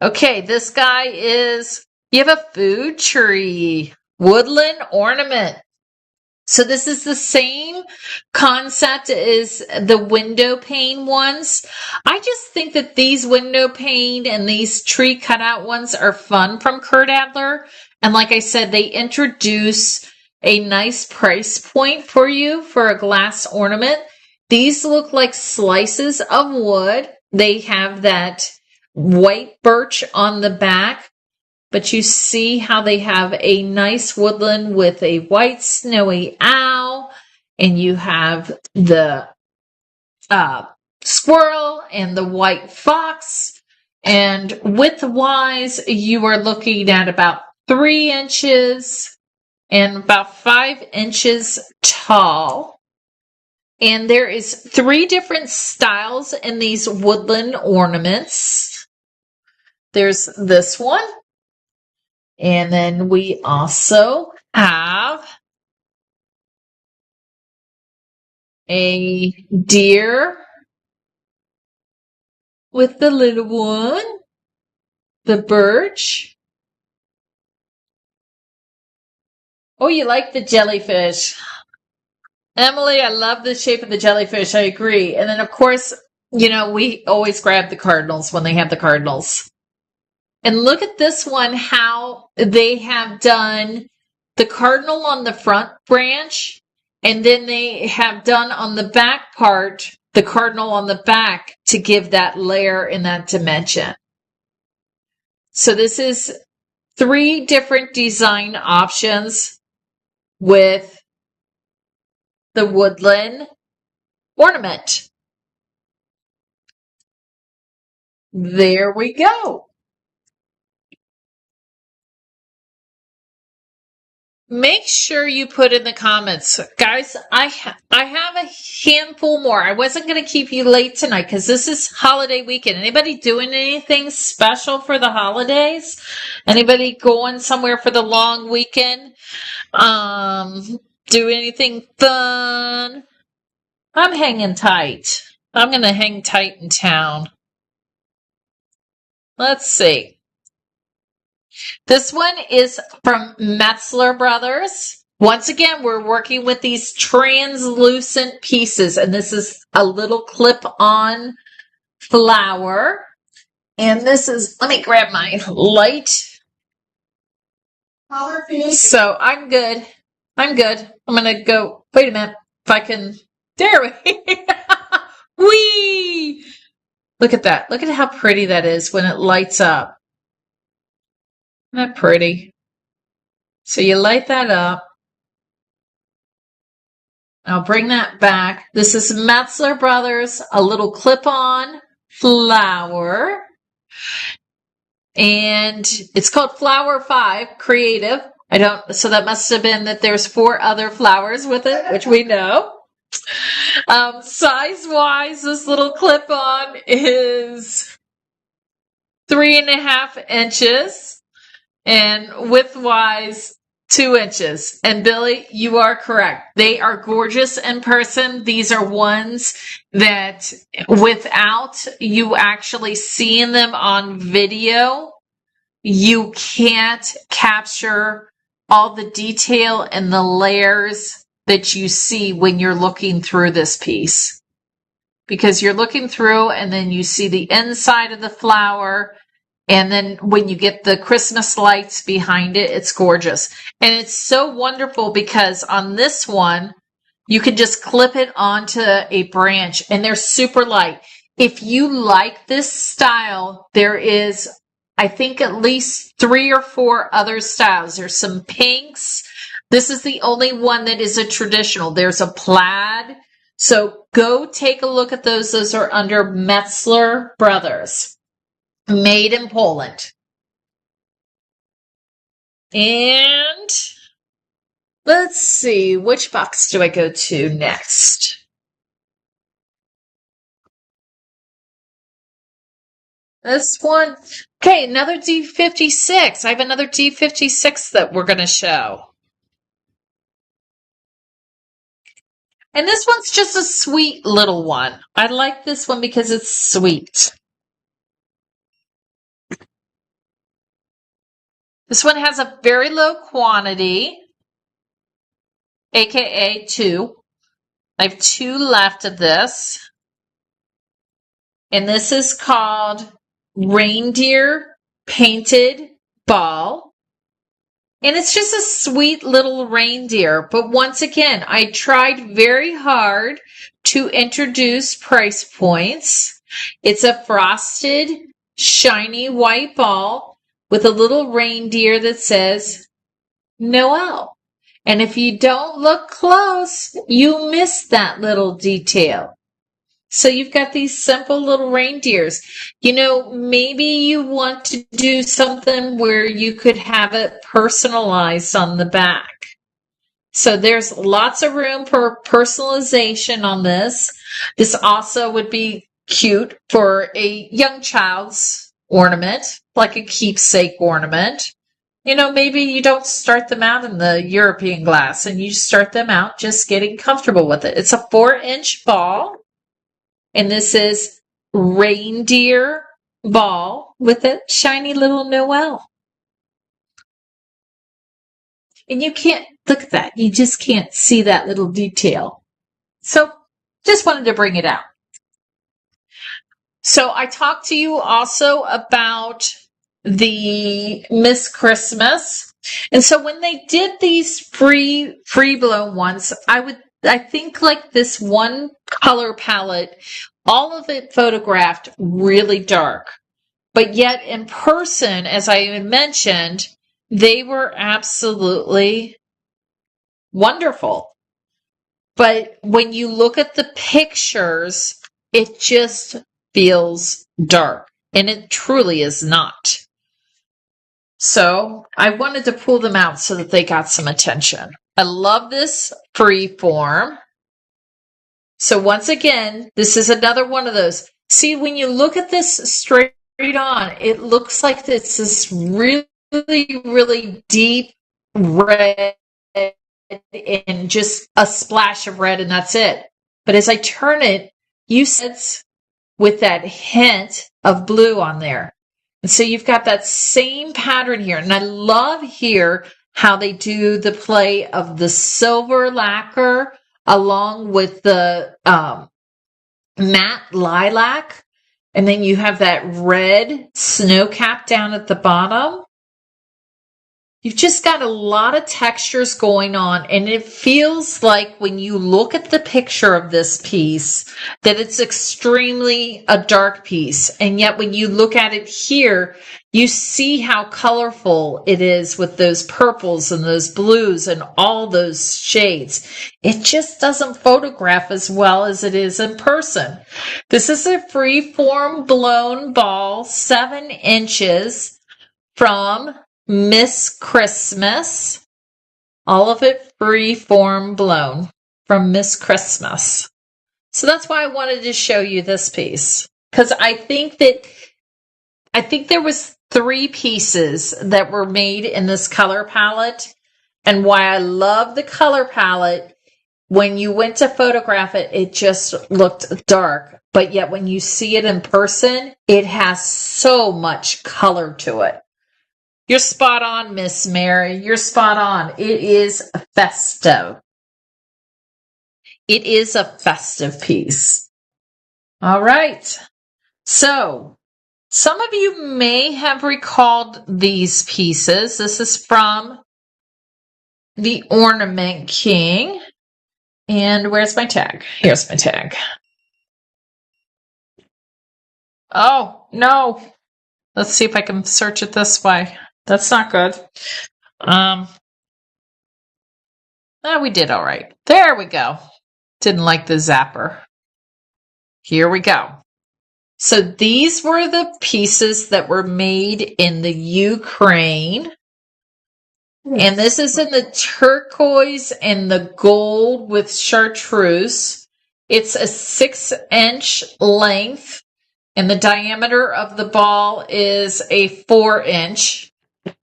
Okay, this guy is, you have a food tree. Woodland ornament. So this is the same concept as the window pane ones. I just think that these window pane and these tree cutout ones are fun from Kurt Adler. And like I said, they introduce a nice price point for you for a glass ornament. These look like slices of wood. They have that white birch on the back. But you see how they have a nice woodland with a white snowy owl, and you have the squirrel and the white fox. And width-wise, you are looking at about 3 inches and about 5 inches tall. And there is 3 different styles in these woodland ornaments. There's this one. And then we also have a deer with the little one, the birch. Oh, you like the jellyfish. Emily, I love the shape of the jellyfish. I agree. And then, of course, we always grab the cardinals when they have the cardinals. And look at this one, how they have done the cardinal on the front branch, and then they have done on the back part, the cardinal on the back to give that layer and that dimension. So this is 3 different design options with the woodland ornament. There we go. Make sure you put in the comments. Guys, I have a handful more. I wasn't going to keep you late tonight because this is holiday weekend. Anybody doing anything special for the holidays? Anybody going somewhere for the long weekend? Do anything fun? I'm hanging tight. I'm going to hang tight in town. Let's see. This one is from Metzler Brothers. Once again, we're working with these translucent pieces, and this is a little clip-on flower. And this is, let me grab my light. So I'm good. I'm going to go, wait a minute, if I can, there we Whee! Look at that. Look at how pretty that is when it lights up. Isn't that pretty? So you light that up. I'll bring that back. This is Metzler Brothers, a little clip-on flower. And it's called Flower 5 Creative. So that must have been that there's 4 other flowers with it, which we know. Size-wise, this little clip-on is 3.5 inches. And width-wise, 2 inches. And Billy, you are correct. They are gorgeous in person. These are ones that without you actually seeing them on video, you can't capture all the detail and the layers that you see when you're looking through this piece. Because you're looking through and then you see the inside of the flower. And then when you get the Christmas lights behind it, it's gorgeous. And it's so wonderful because on this one, you can just clip it onto a branch and they're super light. If you like this style, there is, I think, at least 3 or 4 other styles. There's some pinks. This is the only one that is a traditional. There's a plaid. So go take a look at those. Those are under Metzler Brothers. Made in Poland. And let's see, which box do I go to next? This one. Okay, another D56. I have another D56 that we're going to show. And this one's just a sweet little one. I like this one because it's sweet. This one has a very low quantity. aka 2. I have 2 left of this. And this is called Reindeer Painted Ball. And it's just a sweet little reindeer. But once again, I tried very hard to introduce price points. It's a frosted, shiny white ball with a little reindeer that says Noel. And if you don't look close, you miss that little detail. So you've got these simple little reindeers. You know, maybe you want to do something where you could have it personalized on the back. So there's lots of room for personalization on this. This also would be cute for a young child's ornament, like a keepsake ornament. You know, maybe you don't start them out in the European glass and you start them out just getting comfortable with it. It's a 4-inch ball. And this is reindeer ball with a shiny little Noel. And you can't, look at that. You just can't see that little detail. So just wanted to bring it out. So I talked to you also about the Miss Christmas. And so when they did these free blown ones, I think like this one color palette, all of it photographed really dark. But yet in person, as I mentioned, they were absolutely wonderful. But when you look at the pictures, it just feels dark. And it truly is not. So I wanted to pull them out so that they got some attention. I love this free form. So once again, this is another one of those. See, when you look at this straight on, it looks like this is really, really deep red and just a splash of red and that's it. But as I turn it, you see it's with that hint of blue on there. And so you've got that same pattern here. And I love here how they do the play of the silver lacquer along with the matte lilac. And then you have that red snow cap down at the bottom. You've just got a lot of textures going on, and it feels like when you look at the picture of this piece that it's extremely a dark piece. And yet when you look at it here, you see how colorful it is with those purples and those blues and all those shades. It just doesn't photograph as well as it is in person. This is a free-form blown ball, 7 inches from Miss Christmas. All of it free form blown from Miss Christmas. So that's why I wanted to show you this piece. Because I think there was 3 pieces that were made in this color palette. And why I love the color palette, when you went to photograph it, it just looked dark. But yet when you see it in person, it has so much color to it. You're spot on, Miss Mary. You're spot on. It is festive. It is a festive piece. All right. So, some of you may have recalled these pieces. This is from the Ornament King. And where's my tag? Here's my tag. Oh, no. Let's see if I can search it this way. That's not good. We did all right. There we go. Didn't like the zapper. Here we go. So these were the pieces that were made in the Ukraine. And this is in the turquoise and the gold with chartreuse. It's a 6-inch length, and the diameter of the ball is a 4-inch.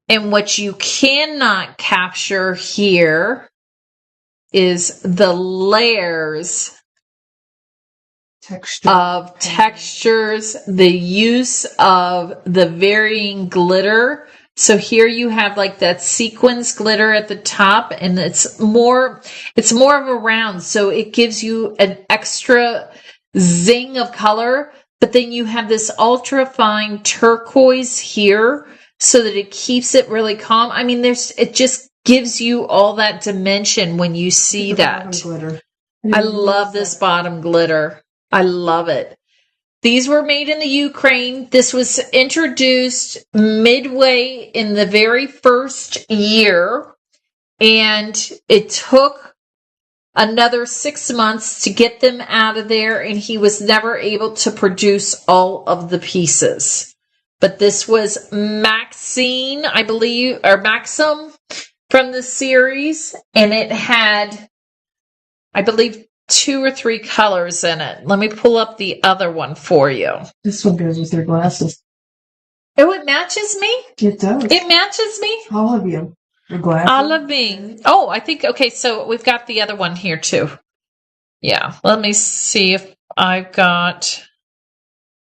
And what you cannot capture here is the layers of textures, the use of the varying glitter So here you have like that sequins glitter at the top, and it's more of a round, so it gives you an extra zing of color. But then you have this ultra fine turquoise here, so that it keeps it really calm. I mean, it just gives you all that dimension when you see that. Glitter. I love this bottom glitter. I love it. These were made in the Ukraine. This was introduced midway in the very first year, and it took another 6 months to get them out of there, and he was never able to produce all of the pieces. But this was Maxine, I believe, or Maxim from the series, and it had, I believe, 2 or 3 colors in it. Let me pull up the other one for you. This one goes with your glasses. Oh, it matches me? It does. It matches me? All of you. Your glasses. All of me. Oh, I think, okay, so we've got the other one here too. Yeah, let me see if I've got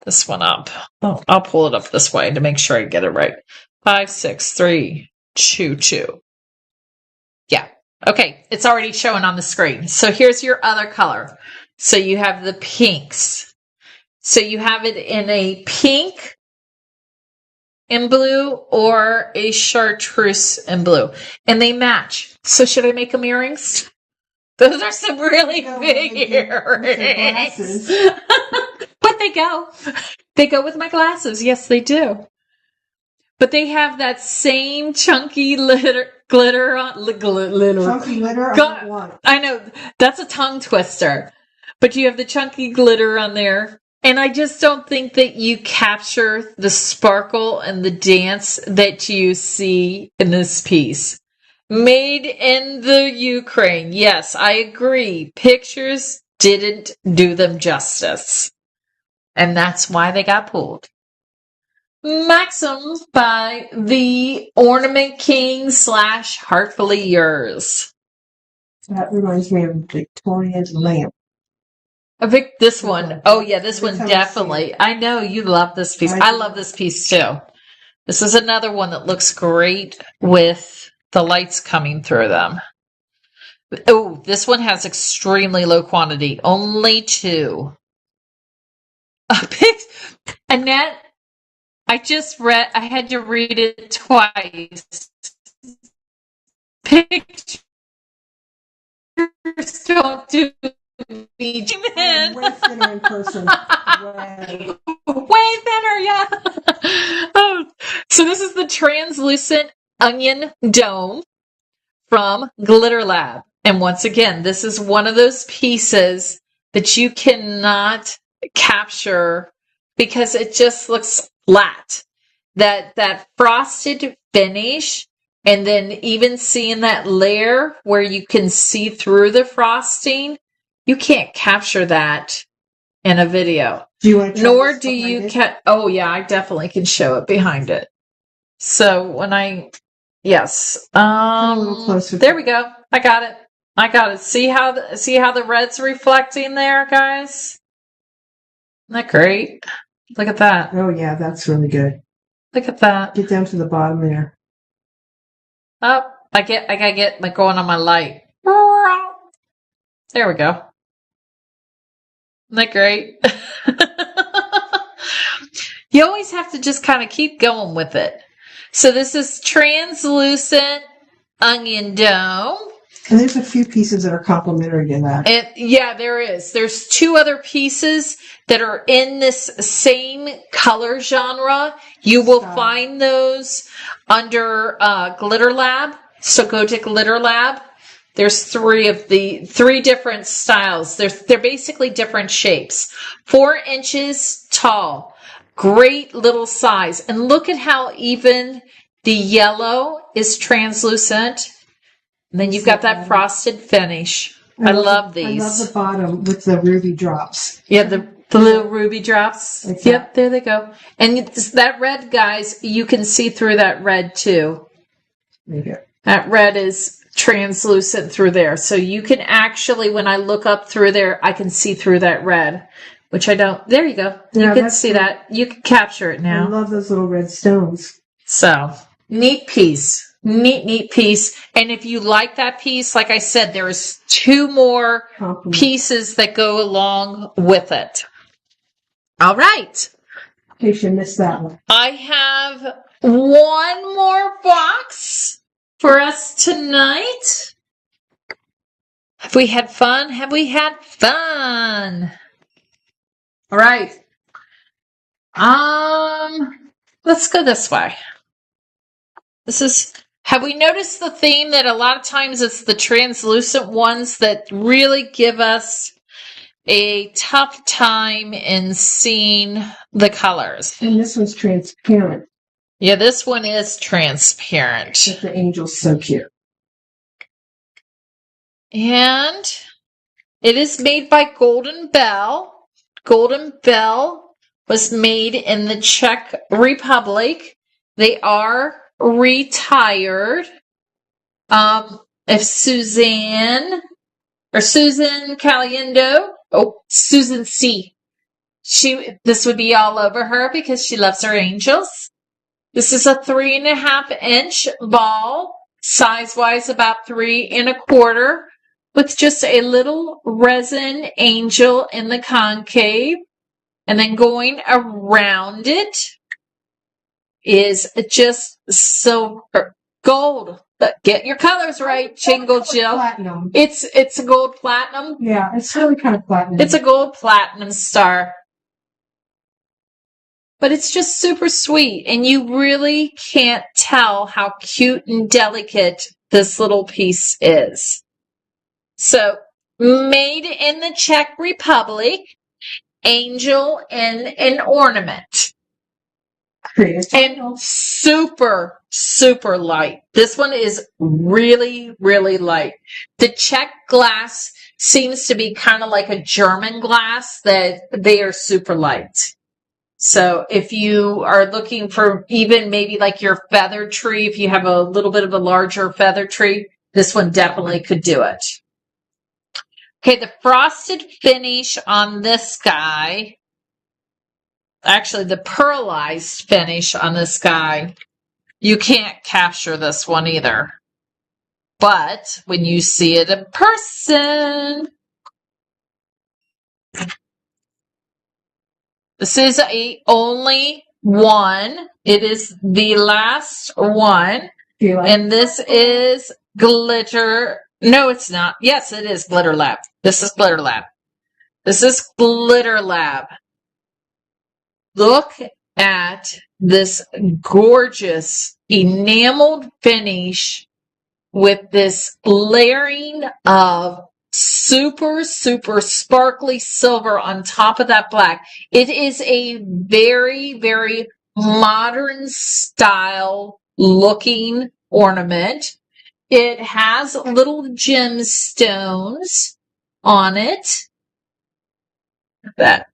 this one up. Oh, I'll pull it up this way to make sure I get it right. 5, 6, 3, 2, 2. Yeah. Okay, it's already showing on the screen. So here's your other color. So you have the pinks. So you have it in a pink and blue or a chartreuse and blue. And they match. So should I make them earrings? Those are some really big earrings. But they go. They go with my glasses. Yes, they do. But they have that same chunky glitter on glitter. Chunky glitter on what? I know, that's a tongue twister. But you have the chunky glitter on there. And I just don't think that you capture the sparkle and the dance that you see in this piece. Made in the Ukraine. Yes, I agree. Pictures didn't do them justice. And that's why they got pulled. Maxim by the Ornament King / Heartfully Yours. That reminds me of Victoria's lamp. This one. Oh yeah, this one definitely. I know you love this piece. I love this piece too. This is another one that looks great with the lights coming through them. Oh, this one has extremely low quantity. Only 2. Annette, I had to read it twice. Pictures don't do me. Way thinner in person. Way thinner, yeah. Oh, so this is the translucent onion dome from Glitter Lab. And once again, this is one of those pieces that you cannot capture because it just looks flat. That frosted finish, and then even seeing that layer where you can see through the frosting, you can't capture that in a video. Nor do you oh yeah, I definitely can show it behind it. So when yes. A little closer. There we go. I got it. See how the red's reflecting there, guys? Isn't that great? Look at that. Oh yeah, that's really good. Look at that. Get down to the bottom there. Oh, I gotta get like going on my light. There we go. Isn't that great? You always have to just kind of keep going with it. So this is translucent onion dome. And there's a few pieces that are complementary to that. Yeah, there is. There's 2 other pieces that are in this same color genre. You will find those under Glitter Lab. So go to Glitter Lab. There's 3 different styles. They're basically different shapes. 4 inches tall. Great little size. And look at how even the yellow is translucent. And then you've got that frosted finish. I love these. I love the bottom with the ruby drops. Yeah, the little ruby drops. Like yep, there they go. And that red, guys, you can see through that red too. There you go. That red is translucent through there. So you can actually, when I look up through there, I can see through that red, which I don't. There you go. Yeah, you can see that. You can capture it now. I love those little red stones. So, neat piece. Neat piece. And if you like that piece, like I said, there's 2 more pieces that go along with it. All right. In case you missed that one. I have one more box for us tonight. Have we had fun? Have we had fun? All right. Let's go this way. Have we noticed the theme that a lot of times it's the translucent ones that really give us a tough time in seeing the colors? And this one's transparent. Yeah, this one is transparent. But the angel's so cute. And it is made by Golden Bell. Golden Bell was made in the Czech Republic. They are retired. If Susan Caliendo, Susan C. This would be all over her because she loves her angels. This is a 3.5-inch ball, size-wise about 3 1/4, with just a little resin angel in the concave. And then going around it is just silver, gold. But get your colors right, Jingle Jill. Platinum. It's a gold platinum. Yeah, it's really kind of platinum. It's a gold platinum star. But it's just super sweet, and you really can't tell how cute and delicate this little piece is. So, made in the Czech Republic, angel and an ornament. And super, super light. This one is really, really light. The Czech glass seems to be kind of like a German glass, that they are super light. So if you are looking for even maybe like your feather tree, if you have a little bit of a larger feather tree, this one definitely could do it. Okay, the frosted finish on this guy, actually the pearlized finish on this guy, you can't capture this one either. But when you see it in person, this is only one. It is the last one. And this is glitter. No, it's not. Yes, it is Glitter Lab. This is Glitter Lab. This is Glitter Lab. Look at this gorgeous enameled finish with this layering of super, super sparkly silver on top of that black. It is a very, very modern style looking ornament. It has little gemstones on it. That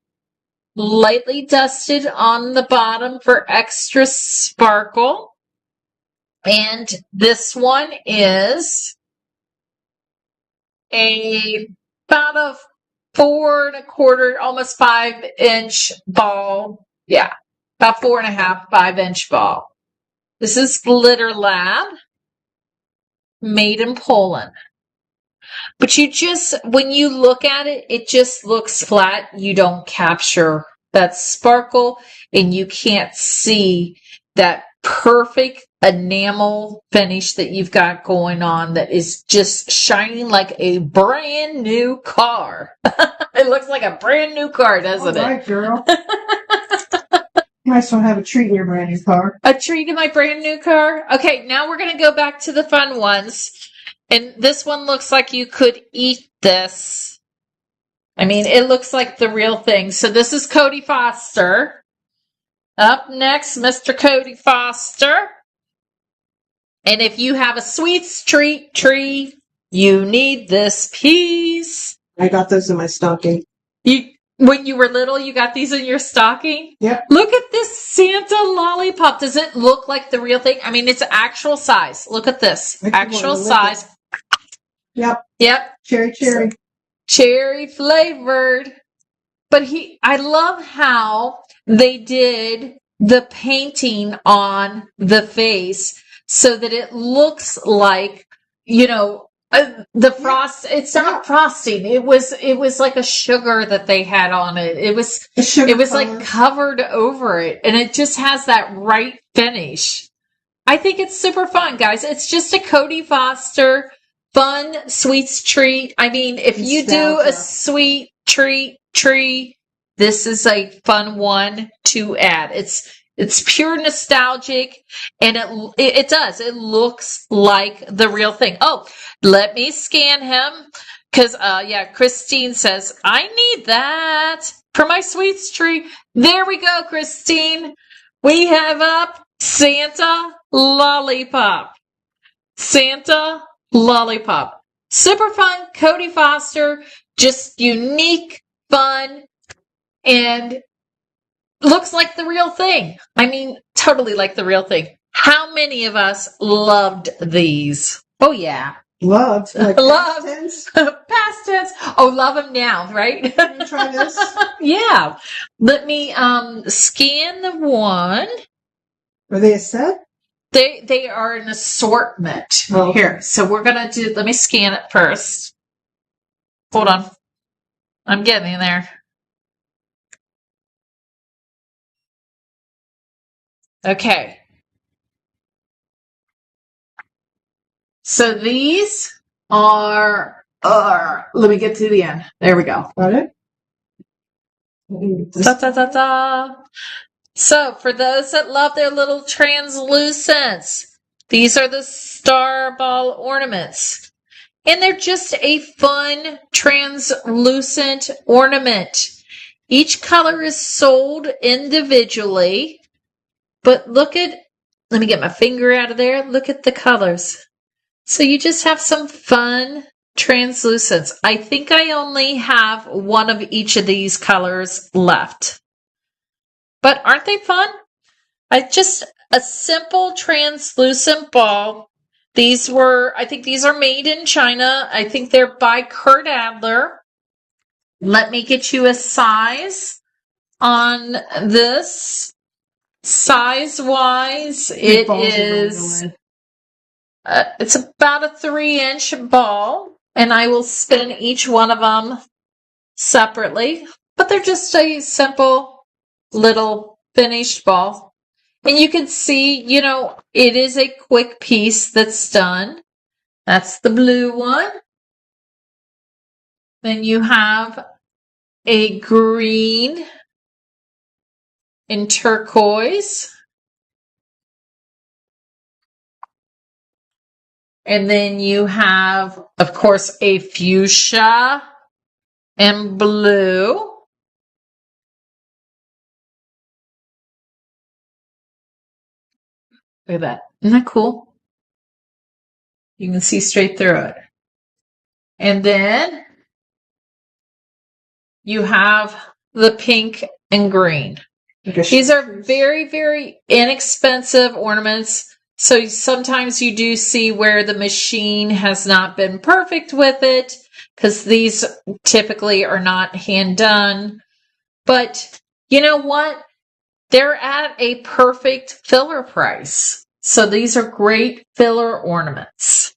lightly dusted on the bottom for extra sparkle. And this one is about a 4 1/4, almost 5-inch ball. Yeah, about 4.5, 5-inch ball. This is Glitter Lab, made in Poland. But when you look at it, it just looks flat. You don't capture that sparkle, and you can't see that perfect enamel finish that you've got going on that is just shining like a brand new car. It looks like a brand new car, doesn't it? All right, girl. You might as well have a treat in your brand new car. A treat in my brand new car? Okay, now we're going to go back to the fun ones. And this one looks like you could eat this. I mean, it looks like the real thing. So this is Cody Foster. Up next, Mr. Cody Foster. And if you have a sweets treat tree, you need this piece. I got those in my stocking. When you were little, you got these in your stocking? Yep. Look at this Santa lollipop. Does it look like the real thing? I mean, it's actual size. Look at this. Actual size. Yep. Yep. Cherry. Cherry flavored. But I love how they did the painting on the face so that it looks like, the frost. It's not frosting. It was like a sugar that they had on it. It was like covered over it, and it just has that right finish. I think it's super fun, guys. It's just a Cody Foster fun sweets treat. I mean, if you do a sweet treat tree, this is a fun one to add. It's pure nostalgic, and it does. It looks like the real thing. Oh, let me scan him, because Christine says I need that for my sweets tree. There we go, Christine. We have up Santa Lollipop. Santa Lollipop. Super fun, Cody Foster. Just unique, fun, and looks like the real thing. I mean, totally like the real thing. How many of us loved these? Oh, yeah. Loved. Like past tense? Past tense. Oh, love them now, right? Can you try this? Yeah. Let me scan the one. Are they a set? They are an assortment. Oh. Here. So we're going to let me scan it first. Hold on. I'm getting in there. Okay. So these are, let me get to the end. There we go. Got it? Da, da, da, da. So for those that love their little translucents, these are the star ball ornaments. And they're just a fun translucent ornament. Each color is sold individually. But let me get my finger out of there. Look at the colors. So you just have some fun translucents. I think I only have one of each of these colors left. But aren't they fun? Just a simple translucent ball. I think these are made in China. I think they're by Kurt Adler. Let me get you a size on this. Size-wise, it is, it's about a 3-inch ball, and I will spin each one of them separately, but they're just a simple little finished ball. And you can see, it is a quick piece that's done. That's the blue one. Then you have a green in turquoise. And then you have, of course, a fuchsia and blue. Look at that. Isn't that cool? You can see straight through it. And then you have the pink and green. These are very, very inexpensive ornaments. So sometimes you do see where the machine has not been perfect with it, because these typically are not hand done. But you know what? They're at a perfect filler price. So these are great filler ornaments.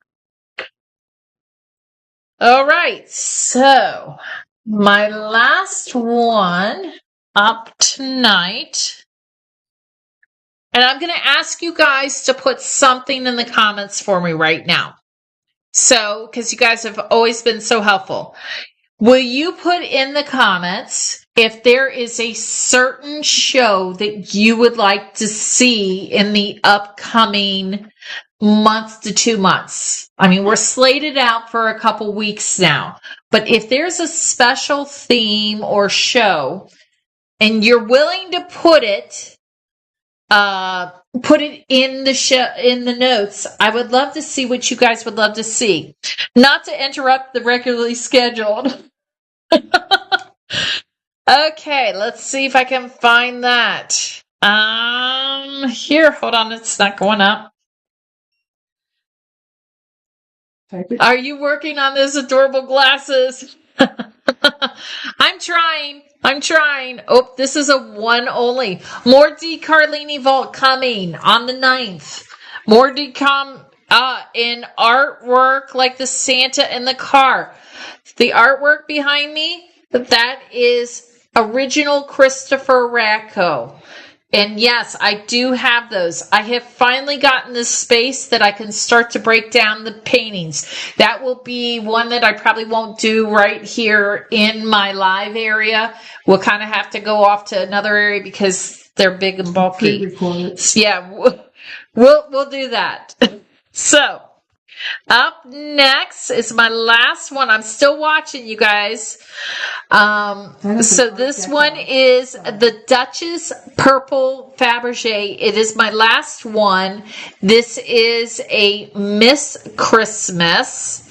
All right. So my last one up tonight. And I'm going to ask you guys to put something in the comments for me right now. So, because you guys have always been so helpful. Will you put in the comments if there is a certain show that you would like to see in the upcoming month to 2 months? I mean, we're slated out for a couple weeks now. But if there's a special theme or show, and you're willing to put it in the in the notes, I would love to see what you guys would love to see. Not to interrupt the regularly scheduled. Okay, let's see if I can find that. Here, hold on, it's not going up. Are you working on those adorable glasses? I'm trying. Oh, this is a one only. More D. Carlini Vault coming on the 9th. More decom in artwork like the Santa in the car. The artwork behind me, that is original Christopher Radko. And yes, I do have those. I have finally gotten this space that I can start to break down the paintings. That will be one that I probably won't do right here in my live area. We'll kind of have to go off to another area because they're big and bulky. Yeah, we'll do that. So, up next is my last one. I'm still watching, you guys. So this one is the Duchess Purple Fabergé. It is my last one. This is a Miss Christmas.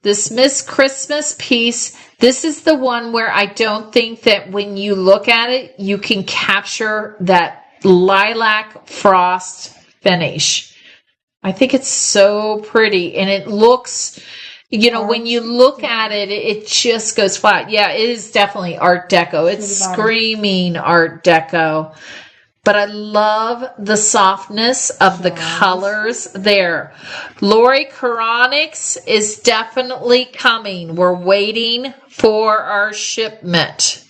This Miss Christmas piece, this is the one where I don't think that when you look at it, you can capture that lilac frost finish. I think it's so pretty, and it looks, you know, when you look at it, it just goes flat. Yeah, it is definitely Art Deco. It's screaming Art Deco. But I love the softness of the colors there. Lori Chronics is definitely coming. We're waiting for our shipment.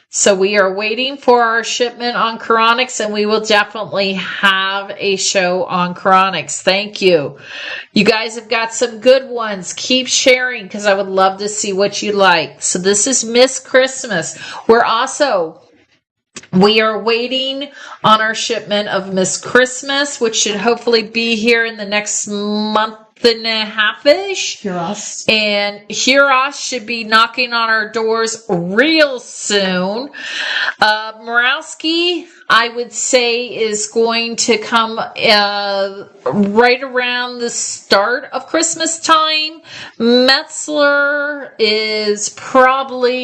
So we are waiting for our shipment on Chronics, and we will definitely have a show on Chronics. Thank you. You guys have got some good ones. Keep sharing because I would love to see what you like. So this is Miss Christmas. We are waiting on our shipment of Miss Christmas, which should hopefully be here in the next month and a half-ish. And Huros should be knocking on our doors real soon. Murawski, I would say, is going to come right around the start of Christmas time. Metzler is probably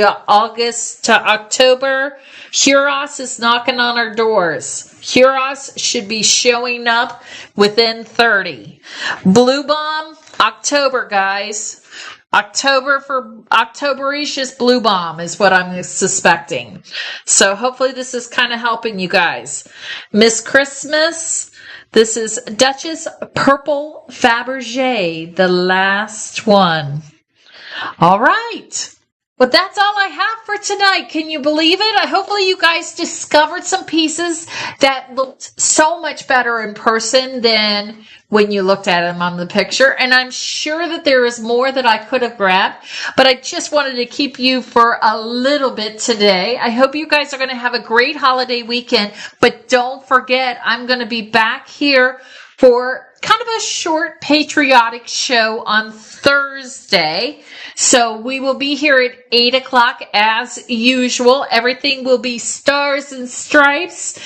August to October. Huros is knocking on our doors. Huros should be showing up within 30. Blue Bomb, October, guys. Octobericious Blue Bomb is what I'm suspecting. So hopefully this is kind of helping you guys. Miss Christmas, this is Duchess Purple Fabergé, the last one. All right. But that's all I have for tonight. Can you believe it? Hopefully you guys discovered some pieces that looked so much better in person than when you looked at them on the picture. And I'm sure that there is more that I could have grabbed, but I just wanted to keep you for a little bit today. I hope you guys are going to have a great holiday weekend, but don't forget, I'm going to be back here for kind of a short patriotic show on Thursday. So we will be here at 8 o'clock as usual. Everything will be stars and stripes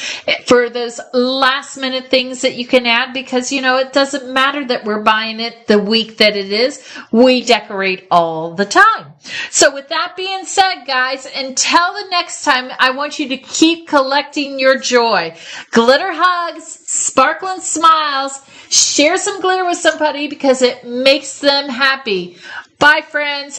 for those last minute things that you can add because, you know, it doesn't matter that we're buying it the week that it is. We decorate all the time. So with that being said, guys, until the next time, I want you to keep collecting your joy. Glitter hugs, sparkling smiles, share some glitter with somebody because it makes them happy. Bye, friends.